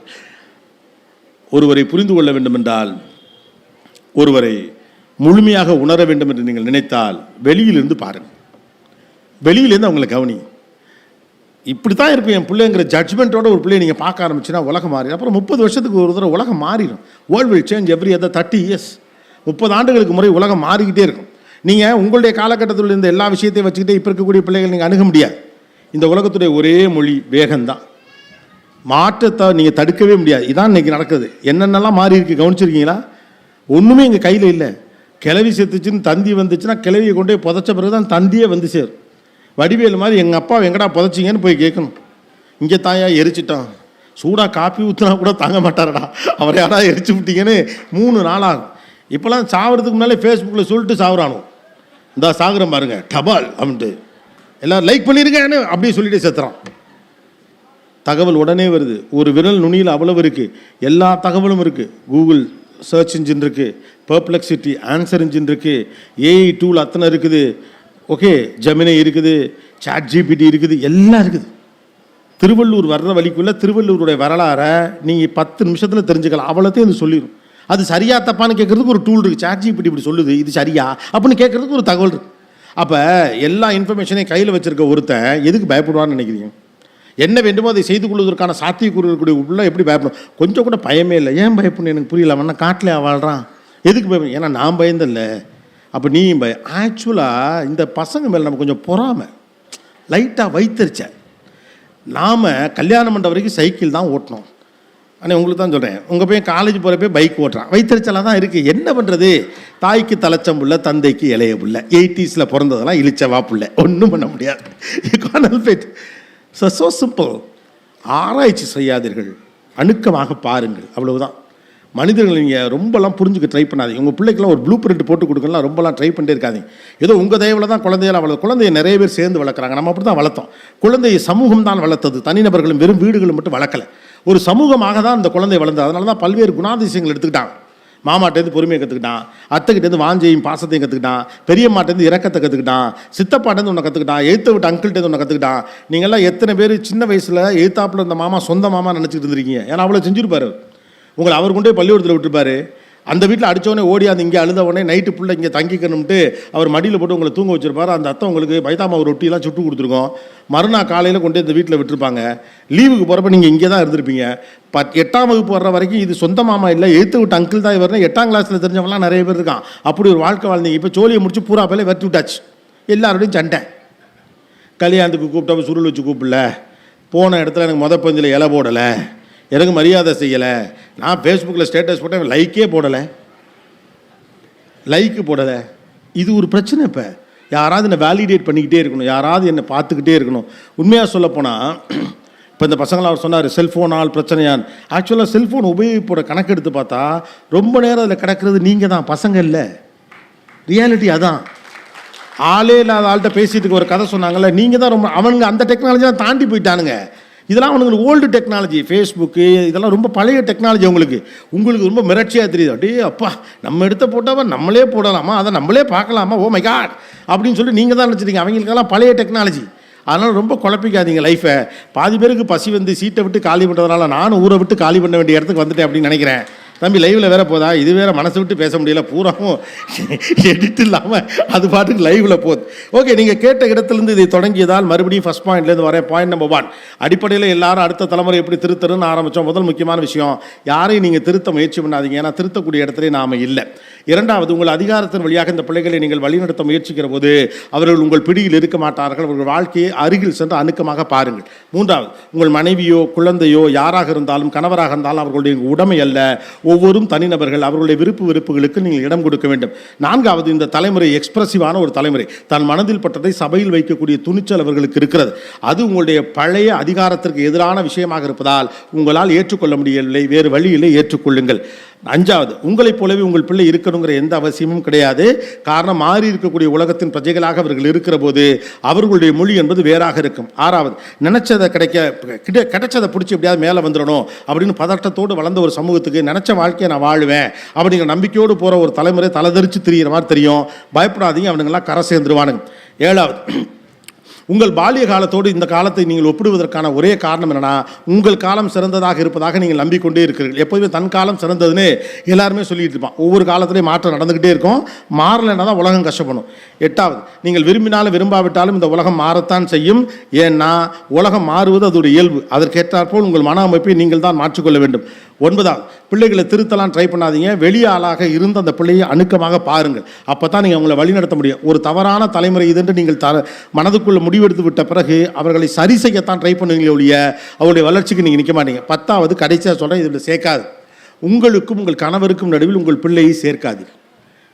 ஒருவரை புரிந்து கொள்ள வேண்டும் என்றால், ஒருவரை முழுமையாக உணர வேண்டும் என்று நீங்கள் நினைத்தால் வெளியிலிருந்து பாருங்கள், வெளியிலேருந்து அவங்களை கவனி. இப்படி தான் இருக்கும் என் பிள்ளைங்கிற ஜட்ஜ்மெண்ட்டோட ஒரு பிள்ளையை நீங்கள் பார்க்க ஆரம்பிச்சுன்னா உலகம் மாறிடும். அப்புறம் 30 வருஷத்துக்கு ஒரு தடவை உலகம் மாறிடும். World will change every other 30 years. 30 ஆண்டுகளுக்கு முறை உலகம் மாறிக்கிட்டே இருக்கும். நீங்கள் உங்களுடைய காலகட்டத்தில் இருந்த எல்லா விஷயத்தையும் வச்சுக்கிட்டே இப்போ இருக்கக்கூடிய பிள்ளைகள் நீங்கள் அணுக முடியாது. இந்த உலகத்துடைய ஒரே மொழி வேகம்தான். மாற்றத்தை நீங்கள் தடுக்கவே முடியாது. இதான் இன்றைக்கி நடக்குது. என்னென்னலாம் மாறி இருக்கு கவனிச்சிருக்கீங்களா? ஒன்றுமே எங்கள் கையில் இல்லை. கிளவி செத்துச்சுன்னு தந்தி வந்துச்சுன்னா கிளவியை கொண்டு போய் புதைச்ச பிறகு தான் தந்தியே வந்து சேரும். வடிவேல் மாதிரி எங்கள் அப்பா எங்கடா புதைச்சிங்கன்னு போய் கேட்கணும். இங்கே தாயா எரிச்சிட்டான், சூடாக காப்பி ஊற்றினா கூட தாங்க மாட்டாரடா, அவரை யாரா எரிச்சு விட்டீங்கன்னு 3 நாள் ஆகும். இப்போலாம் சாகிறதுக்கு முன்னாலே ஃபேஸ்புக்கில் சொல்லிட்டு சாகுறானோ, இந்த சாகுறேன் பாருங்க டபால் அப்படின்ட்டு எல்லோரும் லைக் பண்ணியிருக்கேன்னு அப்படியே சொல்லிட்டு செத்துறான். தகவல் உடனே வருது, ஒரு விரல் நுனியில் அவ்வளவு இருக்குது, எல்லா தகவலும் இருக்குது. கூகுள் சர்ச் இன்ஜின் இருக்குது, பெர்ப்ளெக்சிட்டி ஆன்சர் இன்ஜின் இருக்குது, ஏஐ டூல் அத்தனை இருக்குது, ஓகே ஜெமினி இருக்குது, சாட் ஜிபிடி இருக்குது, எல்லாம் இருக்குது. திருவள்ளூர் வர்ற வழிக்குள்ளே திருவள்ளூருடைய வரலாறை நீங்கள் 10 நிமிஷத்தில் தெரிஞ்சுக்கலாம். அவ்வளோத்தையும் இது சொல்லிடும். அது சரியா தப்பான்னு கேட்குறதுக்கு ஒரு டூல் இருக்குது. சாட் ஜிபிடி இப்படி சொல்லுது, இது சரியா அப்படின்னு கேட்குறதுக்கு ஒரு தகவல் இருக்குது. அப்போ எல்லா இன்ஃபர்மேஷனையும் கையில் வச்சுருக்க ஒருத்தன் எதுக்கு பயப்படுவான்னு நினைக்கிறீங்க? என்ன வேண்டுமோ அதை செய்து கொள்வதற்கான சாத்தியக்கூறு இருக்கக்கூடிய உள்ள எப்படி பயப்படும்? கொஞ்சம் கூட பயமே இல்லை. ஏன் பயப்படணும் எனக்கு புரியல. அவனா காட்டில் வாழ்கிறான், எதுக்கு பயப்படும்? ஏன்னா நான் பயந்தில்ல, அப்போ நீ ஆக்சுவலாக இந்த பசங்க மேலே நம்ம கொஞ்சம் பொறாமை லைட்டாக வைத்தறிச்ச. நாம் கல்யாணம் பண்ணுற வரைக்கும் சைக்கிள் தான் ஓட்டணும். ஆனால் உங்களுக்கு தான் சொல்கிறேன், உங்கள் பையன் காலேஜ் போகிறப்ப பைக் ஓட்டுறான், வைத்தறிச்சலாக தான் இருக்குது. என்ன பண்ணுறது? தாய்க்கு தலைச்சம்புள்ள தந்தைக்கு இளைய புள்ள, 80s பிறந்ததெல்லாம் இழிச்சவா புள்ள, ஒன்றும் பண்ண முடியாது. You can't help it. So simple. ஆராய்ச்சி செய்யாதீர்கள், அணுக்கமாக பாருங்கள், அவ்வளவுதான். மனிதர்கள் நீங்கள் ரொம்பலாம் புரிஞ்சுக்க ட்ரை பண்ணாதீங்க. உங்கள் பிள்ளைக்கெல்லாம் ஒரு ப்ளூ பிரிண்ட் போட்டு கொடுக்கலாம், ரொம்பலாம் ட்ரை பண்ணிட்டே இருக்காதீங்க. ஏதோ உங்கள் தயவில் தான் குழந்தையெல்லாம் வளர்த்து, குழந்தைய நிறைய பேர் சேர்ந்து வளர்க்குறாங்க. நம்ம அப்படி தான் வளர்த்தோம். குழந்தையை சமூகம் தான் வளர்த்தது, தனிநபர்களும் வெறும் வீடுகளும் மட்டும் வளர்க்கலை. ஒரு சமூகமாக தான் அந்த குழந்தை வளர்ந்தது. அதனால தான் பல்வேறு குணாதிசயங்கள் எடுத்துக்கிட்டாங்க. மாமாட்டேருந்து பொறுமையை கற்றுக்கிட்டான், அத்தைக்கிட்டேருந்து வாஞ்சையும் பாசத்தையும் கற்றுக்கிட்டான், பெரியம்மாட்டேருந்து இறக்கத்தை கற்றுக்கிட்டான், சித்தப்பாட்டேருந்து ஒன்று கற்றுக்கிட்டான், எழுத்த விட்டு அங்கிள்கிட்டேருந்து ஒன்று கற்றுக்கிட்டான். நீங்கள்லாம் எத்தனை பேர் சின்ன வயசில் எழுத்தாப்பில் இந்த மாமா சொந்த மாமா நினச்சிட்டு இருந்திருக்கீங்க? ஏன்னா அவ்வளோ செஞ்சுருப்பார். உங்களை அவர் கொண்டே பள்ளிக்கூடத்தில் விட்டுருப்பார். அந்த வீட்டில் அடித்தவொடனே ஓடி அது இங்கே அழுத உடனே நைட்டு ஃபுல்லாக இங்கே தங்கிக்கணும்ட்டு அவர் மடியில் போட்டு உங்களை தூங்க வச்சுருப்பார். அந்த அத்தை உங்களுக்கு பைத்தாமா ஒரு ரொட்டியெல்லாம் சுட்டு கொடுத்துருக்கோம். மறுநாள் காலையில் கொண்டு இந்த வீட்டில் விட்டுருப்பாங்க. லீவுக்கு போகிறப்ப நீங்கள் இங்கே தான் இருந்திருப்பீங்க. 8ஆம் வகுப்பு வர்ற வரைக்கும் இது சொந்த மாமா இல்லை, எழுத்து விட்டு அங்கிள் தான் இவர்னா 8ஆம் கிளாஸில் தெரிஞ்சவங்களாம் நிறைய பேர் இருக்கான். அப்படி ஒரு வாழ்க்கை வாழ்ந்தீங்க. இப்போ சோழியை முடிச்சு பூரா பேலே வெட்டி விட்டாச்சு. எல்லாரோடையும் சண்டை. கல்யாணத்துக்கு கூப்பிட்டப்ப சுருள் வச்சு கூப்பிடல, போன இடத்துல எனக்கு பந்தியில் இலை போடலை, எனக்கு மரியாதை செய்யலை, நான் ஃபேஸ்புக்கில் ஸ்டேட்டஸ் போட்டேன், லைக்கே போடலை, லைக்கு போடலை. இது ஒரு பிரச்சனை. இப்போ யாராவது என்னை வேலிடேட் பண்ணிக்கிட்டே இருக்கணும், யாராவது என்னை பார்த்துக்கிட்டே இருக்கணும். உண்மையாக சொல்லப்போனால் இப்போ இந்த பசங்களாம் அவர் சொன்னார் செல்ஃபோனால் பிரச்சனையான். ஆக்சுவலாக செல்ஃபோன் உபயோகிப்போட கணக்கெடுத்து பார்த்தா ரொம்ப நேரம் அதில் கிடக்கிறது நீங்கள் தான், பசங்க இல்லை. ரியாலிட்டி அதான். ஆளே இல்லாத ஆள்கிட்ட பேசிட்டு ஒரு கதை சொன்னாங்கல்ல, நீங்கள் தான் ரொம்ப, அவனுங்க அந்த டெக்னாலஜிலாம் தாண்டி போயிட்டானுங்க. இதெல்லாம் அவனுங்களுக்கு ஓல்டு டெக்னாலஜி. ஃபேஸ்புக்கு இதெல்லாம் ரொம்ப பழைய டெக்னாலஜி. உங்களுக்கு ரொம்ப மிரட்சியாக தெரியுது. அப்படியே அப்பா நம்ம எடுத்த போட்டால் நம்மளே போடலாமா, அதை நம்மளே பார்க்கலாமா, ஓ மை காட் அப்படின்னு சொல்லி நீங்கள் தான் நினச்சிட்டீங்க. அவங்களுக்கெல்லாம் பழைய டெக்னாலஜி. அதனால் ரொம்ப குழப்பிக்காதீங்க லைஃப்பை. பாதி பேருக்கு பசி வந்து சீட்டை விட்டு காலி பண்ணுறதுனால நானும் ஊரை விட்டு காலி பண்ண வேண்டிய இடத்துக்கு வந்துட்டேன் அப்படின்னு நினைக்கிறேன். தம்பி லைவில் வேற போதா, இது வேற மனசு விட்டு பேச முடியல, பூராவும் எடிட் இல்லாமல் அது பாட்டுக்கு லைவில் போகுது. ஓகே, நீங்கள் கேட்ட இடத்துலேருந்து இதை தொடங்கியதால் மறுபடியும் ஃபஸ்ட் பாயிண்ட்லேருந்து வரேன். பாயிண்ட் நம்பர் 1, அடிப்படையில் எல்லாரும் அடுத்த தலைமுறை எப்படி திருத்தருன்னு ஆரம்பித்தோம். முதல் முக்கியமான விஷயம், யாரையும் நீங்கள் திருத்த முயற்சி பண்ணாதீங்க, ஏன்னா திருத்தக்கூடிய இடத்துல நாம் இல்லை. இரண்டாவது, உங்கள் அதிகாரத்தின் வழியாக இந்த பிள்ளைகளை நீங்கள் வழிநடத்த முயற்சிக்கிற போது அவர்கள் உங்கள் பிடியில் இருக்க மாட்டார்கள், அவர்கள் வாழ்க்கையை அருகில் சென்று அணுக்கமாக பாருங்கள். மூன்றாவது, உங்கள் மனைவியோ குழந்தையோ யாராக இருந்தாலும் கணவராக இருந்தாலும் அவர்களுடைய உடைமை அல்ல, ஒவ்வொரும் தனிநபர்கள், அவர்களுடைய வெறுப்புகளுக்கு நீங்கள் இடம் கொடுக்க வேண்டும். நான்காவது, இந்த தலைமுறை எக்ஸ்பிரசிவான ஒரு தலைமுறை, தன் மனதில் பட்டதை சபையில் வைக்கக்கூடிய துணிச்சல் அவர்களுக்கு இருக்கிறது. அது உங்களுடைய பழைய அதிகாரத்திற்கு எதிரான விஷயமாக இருப்பதால் உங்களால் ஏற்றுக்கொள்ள முடியவில்லை, வேறு வழியிலே ஏற்றுக்கொள்ளுங்கள். அஞ்சாவது, உங்களைப் போலவே உங்கள் பிள்ளை இருக்கணுங்கிற எந்த அவசியமும் கிடையாது. காரணம், மாறி இருக்கக்கூடிய உலகத்தின் பிரஜைகளாக அவர்கள் இருக்கிற போது அவர்களுடைய மொழி என்பது வேறாக இருக்கும். ஆறாவது, நினைச்சதை கிடைச்சதை பிடிச்சி எப்படியாவது மேலே வந்துடணும் அப்படின்னு பதட்டத்தோடு வளர்ந்த ஒரு சமூகத்துக்கு நினைச்ச வாழ்க்கையை நான் வாழுவேன் அப்படிங்கிற நம்பிக்கையோடு போகிற ஒரு தலைமுறை தலைதறிச்சு திரிகிற மாதிரி தெரியும். பயப்படாதீங்க, அவனுங்கெல்லாம் கரை சேர்ந்துருவானுங்க. ஏழாவது, உங்கள் பால்ய காலத்தோடு இந்த காலத்தை நீங்கள் ஒப்பிடுவதற்கான ஒரே காரணம் என்னன்னா, உங்கள் காலம் சிறந்ததாக இருப்பதாக நீங்கள் நம்பிக்கொண்டே இருக்கிறீர்கள். எப்போதுமே தன் காலம் சிறந்ததுன்னு எல்லாருமே சொல்லிட்டு இருப்பான். ஒவ்வொரு காலத்திலையும் மாற்றம் நடந்துக்கிட்டே இருக்கும், மாறலைன்னா தான் உலகம் கஷ்டப்படும். எட்டாவது, நீங்கள் விரும்பினாலும் விரும்பாவிட்டாலும் இந்த உலகம் மாறத்தான் செய்யும். ஏன்னா உலகம் மாறுவது அதோட இயல்பு, அதற்கேற்றாற்போல் உங்கள் மன அமைப்பை நீங்கள் தான் மாற்றிக்கொள்ள வேண்டும். ஒன்பதாவது, பிள்ளைகளை திருத்தலாம் ட்ரை பண்ணாதீங்க, வெளியே ஆளாக இருந்த அந்த பிள்ளையை அணுக்கமாக பாருங்கள், அப்போ தான் நீங்கள் அவங்களை வழிநடத்த முடியும். ஒரு தவறான தலைமுறை இதென்று நீங்கள் மனதுக்குள்ள முடிவெடுத்து விட்ட பிறகு அவர்களை சரி செய்யத்தான் ட்ரை பண்ணுவீங்களே ஒழிய அவருடைய வளர்ச்சிக்கு நீங்கள் நிற்க மாட்டீங்க. பத்தாவது, கடைசியாக சொல்கிறேன், இதில் சேர்க்காது, உங்களுக்கும் உங்கள் கணவருக்கும் நடுவில் உங்கள் பிள்ளையை சேர்க்காது.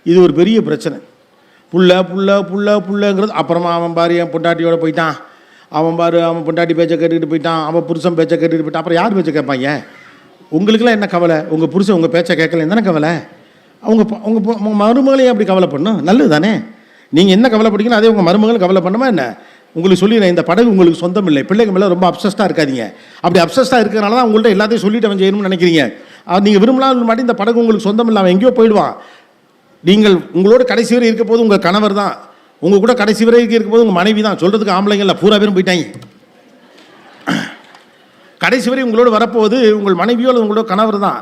இது ஒரு பெரிய பிரச்சனை. புள்ளங்கிறது அப்புறமா அவன் பாரு என் பொண்டாட்டியோட போயிட்டான், அவன் பாரு அவன் பொண்டாட்டி பேச்சை கேட்டுக்கிட்டு போயிட்டான், அவன் புருஷன் பேச்சை கேட்டுக்கிட்டு போயிட்டான், அப்புறம் யார் பேச்சை கேட்பாங்க? உங்களுக்கெல்லாம் என்ன கவலை? உங்கள் புருஷன் உங்கள் பேச்சை கேட்கல, என்ன கவலை? அவங்க மருமகளையும் அப்படி கவலை பண்ணணும், நல்லது தானே? நீங்கள் என்ன கவலைப்படுறீங்களோ அதே உங்கள் மருமகளும் கவலை பண்ணுமா என்ன? உங்களுக்கு சொல்லிடுறேன், இந்த படகு உங்களுக்கு சொந்தம் இல்லை. பிள்ளைங்க மேலே ரொம்ப அப்சஸ்டாக இருக்காதீங்க. அப்படி அப்சஸ்டாக இருக்கிறனால தான் உங்கள்கிட்ட எல்லாத்தையும் சொல்லிட்டு அவன் செய்யணும்னு நினைக்கிறீங்க. நீங்கள் விரும்பலாம் மாட்டி இந்த படகு உங்களுக்கு சொந்தம் இல்லை, அவன் எங்கேயோ போயிடுவான். நீங்கள் உங்களோட கடைசி வரை இருக்க போது உங்கள் கணவர் தான், உங்கள் கூட கடைசி வரை இருக்க போது உங்கள் மனைவி தான். சொல்கிறதுக்கு ஆம்பளைங்க இல்லை, பூரா பேரும் போயிட்டாங்க. கடைசி வரை உங்களோடு வரப்போவது உங்கள் மனைவியோ அல்லது உங்களோட கணவர் தான்.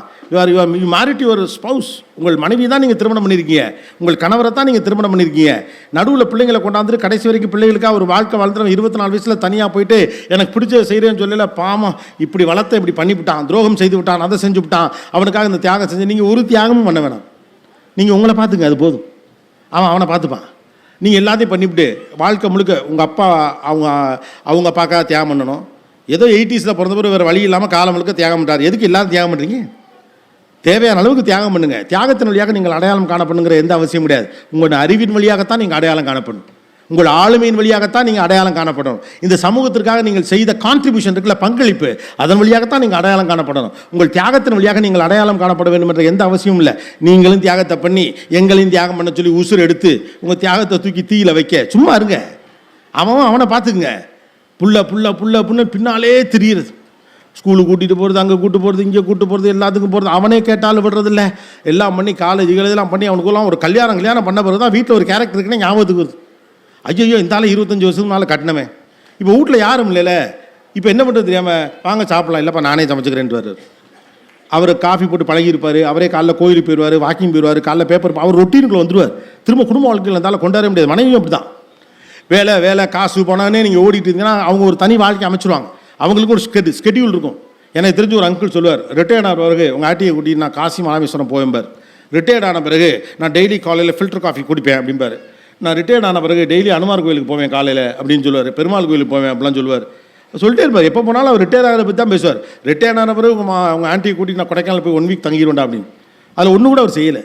You married your spouse. உங்கள் மனைவி தான் நீங்கள் திருமணம் பண்ணியிருக்கீங்க, உங்கள் கணவரை தான் நீங்கள் திருமணம் பண்ணியிருக்கீங்க. நடுவில் பிள்ளைங்களை கொண்டாந்துட்டு கடைசி வரைக்கும் பிள்ளைகளுக்காக ஒரு வாழ்க்கை வாழ்ந்துடும். 24 வயசில் தனியாக போயிட்டு எனக்கு பிடிச்ச செய்கிறேன்னு சொல்லல, பாவம் இப்படி வளர்த்த இப்படி பண்ணிவிட்டான், துரோகம் செய்து விட்டான், அதை செஞ்சு விட்டான், அவனுக்காக இந்த தியாகம் செஞ்சு. நீங்கள் ஒரு தியாகமும் பண்ண வேணாம், நீங்கள் உங்களை பார்த்துங்க, அது போதும். அவனை பார்த்துப்பான். நீங்கள் எல்லாத்தையும் பண்ணிவிட்டு வாழ்க்கை முழுக்க உங்கள் அப்பா அவங்க அப்பாக்காக தியாகம் பண்ணணும். ஏதோ 80s பிறந்த பிறகு வேறு வழி இல்லாமல் காலம் முழுக்க தியாகம் பண்ணுறாரு. எதுக்கு எல்லாரும் தியாகம் பண்ணுறீங்க? தேவையான அளவுக்கு தியாகம் பண்ணுங்க. தியாகத்தின் வழியாக நீங்கள் அடையாளம் காணப்படுங்கிற எந்த அவசியம் கிடையாது. உங்களோட அறிவின் வழியாகத்தான் நீங்கள் அடையாளம் காணப்படும், உங்கள் ஆளுமையின் வழியாகத்தான் நீங்கள் அடையாளம் காணப்படணும். இந்த சமூகத்திற்காக நீங்கள் செய்த கான்ட்ரிபியூஷன் இருக்குல்ல, பங்களிப்பு, அதன் வழியாகத்தான் நீங்கள் அடையாளம் காணப்படணும். உங்கள் தியாகத்தின் வழியாக நீங்கள் அடையாளம் காணப்பட வேண்டும் என்ற எந்த அவசியமும் இல்லை. நீங்களும் தியாகத்தை பண்ணி எங்களையும் தியாகம் பண்ண சொல்லி உசுர் எடுத்து உங்கள் தியாகத்தை தூக்கி தீயில வைக்க சும்மா இருங்க. அவனை பார்த்துக்குங்க. புள்ள பின்னாலே தெரியுறது. ஸ்கூலுக்கு கூட்டிகிட்டு போகிறது, அங்கே கூட்டு போகிறது, இங்கே கூட்டு போகிறது, எல்லாத்துக்கும் போகிறது. அவனே கேட்டாலும் விடுறதில்ல. எல்லாம் பண்ணி காலேஜுகள் இதெல்லாம் பண்ணி அவனுக்குலாம் ஒரு கல்யாணம் பண்ண பிறகு தான் வீட்டில் ஒரு கேரக்டர் இருக்குன்னு ஞாபகத்துக்கு வருது. ஐயோ இந்தால 25 வருஷத்துக்கு மேலே கட்டினமே. இப்போ வீட்டில் யாரும் இல்லைல்ல, இப்போ என்ன பண்ணுறது தெரியாமல் வாங்க சாப்பிடலாம், இல்லைப்பா நானே சமைச்சுக்கிறேன்ட்டு அவர் காஃபி போட்டு பழகியிருப்பார். அவரே காலைல கோயிலுக்கு போயிடுவார், வாக்கிங் போயிடுவார், காலைல பேப்பர் அவர் ரொட்டீனுக்குள்ளே வந்துடுவார். திரும்ப குடும்ப வாழ்க்கையில் இருந்தாலும் கொண்டாட முடியாது. மனைவியும் அப்படி தான், வேலை காசு போனானே நீங்கள் ஓடிட்டு இருந்தீங்கன்னா அவங்க ஒரு தனி வாழ்க்கை அமைச்சிருவாங்க. அவங்களுக்கு ஒரு ஸ்கெட்யூல் இருக்கும். எனக்கு தெரிஞ்ச ஒரு அங்கிள் சொல்லுவார், ரிட்டையர்ட் ஆன பிறகு உங்கள் ஆட்டியை கூட்டிட்டு நான் காசி மாராமேஸ்வரம் போவேன்பார். ரிட்டையர்ட் ஆன பிறகு நான் டெய்லி காலையில் ஃபில்டர் காஃபி குடிப்பேன் அப்படிம்பார். நான் ரிட்டையர்ட் ஆன பிறகு டெய்லி அனுமார் கோயிலுக்கு போவேன் காலையில் அப்படின்னு சொல்லுவார். பெருமாள் கோயிலுக்கு போவேன் அப்படிலாம் சொல்லுவார். சொல்லிட்டே இருப்பார். எப்போ போனாலும் அவர் ரிட்டையர் ஆகிறத பற்றி தான் பேசுவார். ரிட்டையர்ட் ஆன பிறகு அவங்க ஆண்டியை கூட்டிட்டு நான் கொடைக்கானல் போய் 1 வீக் தங்கிடுவேன்டா அப்படின்னு. அதில் ஒன்று கூட அவர் செய்யலை,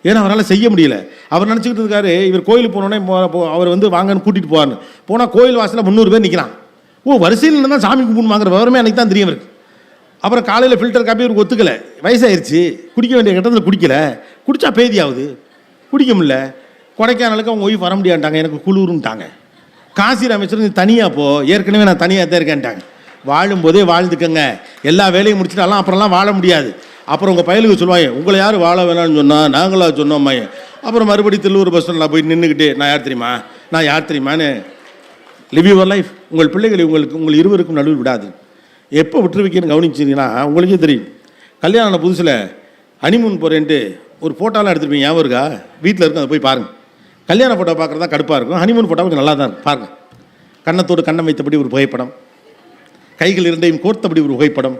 ஏன்னா அவரால் செய்ய முடியல. அவர் நினச்சிக்கிட்டு இருக்காரு இவர் கோயிலுக்கு போனோடனே அவர் வாங்கன்னு கூட்டிகிட்டு போவார்னு. போனால் கோயில் வாசலில் 300 பேர் நிற்கிறான். வரிசையில் தான் சாமி கும்பிடுமாங்கிற விவரமே அன்றைக்கி தான் தெரியும் இருக்கு. அப்புறம் காலையில் ஃபில்டர் காப்பி இவருக்கு ஒத்துக்கலை, வயசாயிருச்சு, குடிக்க வேண்டிய கட்டத்தில் குடிக்கலை, குடித்தா பேதி ஆகுது, குடிக்க முடியல. கொடைக்கானலுக்கு அவங்க ஒய்ஃப் வர முடியாட்டாங்க, எனக்கு குளிருன்ட்டாங்க. காசி ராமேஸ்வரம் நீ தனியாக போ, ஏற்கனவே நான் தனியாக தான் இருக்கேன்ட்டாங்க. வாழும்போதே வாழ்ந்துக்கங்க, எல்லா வேலையும் முடிச்சுட்டாலாம் அப்புறம்லாம் வாழ முடியாது. அப்புறம் உங்கள் பயலுக்கு சொல்லுவாங்க உங்களை யார் வாழ வேணாம்னு சொன்னால் நாங்களாக சொன்னோம். அப்புறம் மறுபடியும் திருவூர் பஸ் ஸ்டாண்டில் போய் நின்றுக்கிட்டு நான் யார் தெரியுமான்னு லிவ் யுவர் லைஃப். உங்கள் பிள்ளைகளை உங்கள் இருவருக்கும் நடுவில் விடாது. எப்போ விட்டு வைக்கிறேன்னு கவனிச்சிங்கன்னா உங்களுக்கே தெரியும். கல்யாணம் புதுசில் ஹனிமூன் போகிறேன்ட்டு ஒரு ஃபோட்டோலாம் எடுத்துருப்பீங்க, ஞாபகம் இருக்கா? வீட்டில் இருக்கும், அதை போய் பாருங்கள். கல்யாண ஃபோட்டோ பார்க்குறது தான் கடுப்பாக இருக்கும், ஹனிமூன் ஃபோட்டோ கொஞ்சம் நல்லா தான் இருக்கும். பாருங்கள், கன்னத்தோடு கண்ணம் வைத்தபடி ஒரு புகைப்படம், கைகள் இரண்டையும் கோர்த்தபடி ஒரு புகைப்படம்,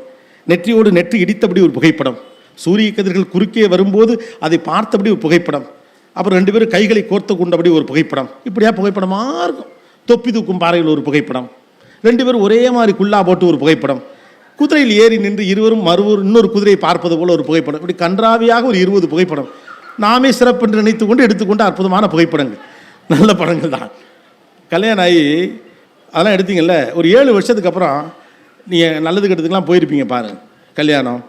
நெற்றியோடு நெற்றி இடித்தபடி ஒரு புகைப்படம், சூரிய கதிர்கள் குறுக்கே வரும்போது அதை பார்த்தபடி ஒரு புகைப்படம், அப்புறம் 2 பேரும் கைகளை கோர்த்து கொண்டபடி ஒரு புகைப்படம். இப்படியா புகைப்படமாக இருக்கும். தொப்பி தூக்கும் பாறையில் ஒரு புகைப்படம், 2 பேரும் ஒரே மாதிரி குல்லா போட்டு ஒரு புகைப்படம், குதிரையில் ஏறி நின்று இருவரும் இன்னொரு குதிரையை பார்ப்பது போல ஒரு புகைப்படம். இப்படி கன்றாவியாக ஒரு 20 புகைப்படம் நாமே சிறப்பென்று நினைத்து கொண்டு எடுத்துக்கொண்டு அற்புதமான புகைப்படங்கள், நல்ல படங்கள் தான். கல்யாணம் ஆகி அதெல்லாம் எடுத்தீங்கல்ல, ஒரு 7 வருஷத்துக்கு அப்புறம் நீங்கள் நல்லது கெட்டதுக்கெலாம் போயிருப்பீங்க பாருங்கள். கல்யாணம்,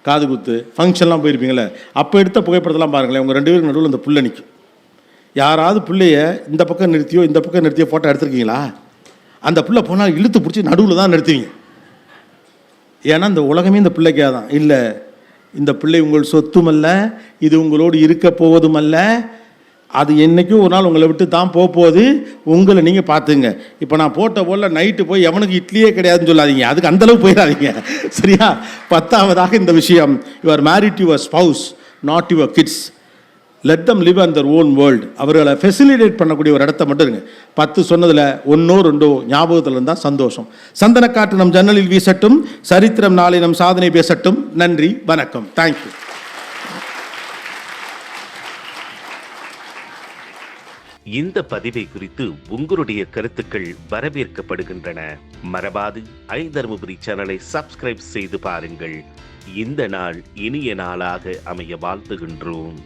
காது குத்து, ஃபங்க்ஷன்லாம் போயிருப்பீங்களே, அப்போ எடுத்த புகைப்படத்தெல்லாம் பாருங்களேன். உங்கள் 2 பேருக்கு நடுவில் அந்த புள்ள நிற்கும். யாராவது பிள்ளைய இந்த பக்கம் நிறுத்தியோ இந்த பக்கம் நிறுத்தியோ ஃபோட்டோ எடுத்துருக்கீங்களா? அந்த பிள்ளை போனால் இழுத்து பிடிச்சி நடுவில் தான் நிறுத்துவீங்க. ஏன்னா இந்த உலகமே இந்த பிள்ளைக்காக தான். இல்லை, இந்த பிள்ளை உங்கள் சொத்துமல்ல, இது உங்களோடு இருக்க போவதும் அல்ல, அது என்றைக்கும் ஒரு நாள் உங்களை விட்டு தான் போகுது. உங்களை நீங்கள் பார்த்துங்க. இப்போ நான் போட்ட போல நைட்டு போய் எவனுக்கு இட்லியே கிடையாதுன்னு சொல்லாதீங்க, அதுக்கு அந்தளவு போயிடாதீங்க, சரியா? 10ஆவதாக இந்த விஷயம், you are married your spouse, not your kids. Let them live an their own world. அவர்களை ஃபெசிலிட்டேட் பண்ணக்கூடிய ஒரு இடத்த மட்டும் இருங்க. 10 சொன்னதில் 1 2 ஞாபகத்தில் இருந்தால் சந்தோஷம். சந்தனக்காற்று நம் ஜன்னலில் வீசட்டும், சரித்திரம் நாளை நம் சாதனை பேசட்டும். நன்றி, வணக்கம், தேங்க்யூ. இந்த பதிவை குறித்து உங்களுடைய கருத்துக்கள் வரவேற்கப்படுகின்றன. மறவாது ஐதருமபுரி சேனலை சப்ஸ்கிரைப் செய்து பாருங்கள். இந்த நாள் இனிய நாளாக அமைய வாழ்த்துகின்றோம்.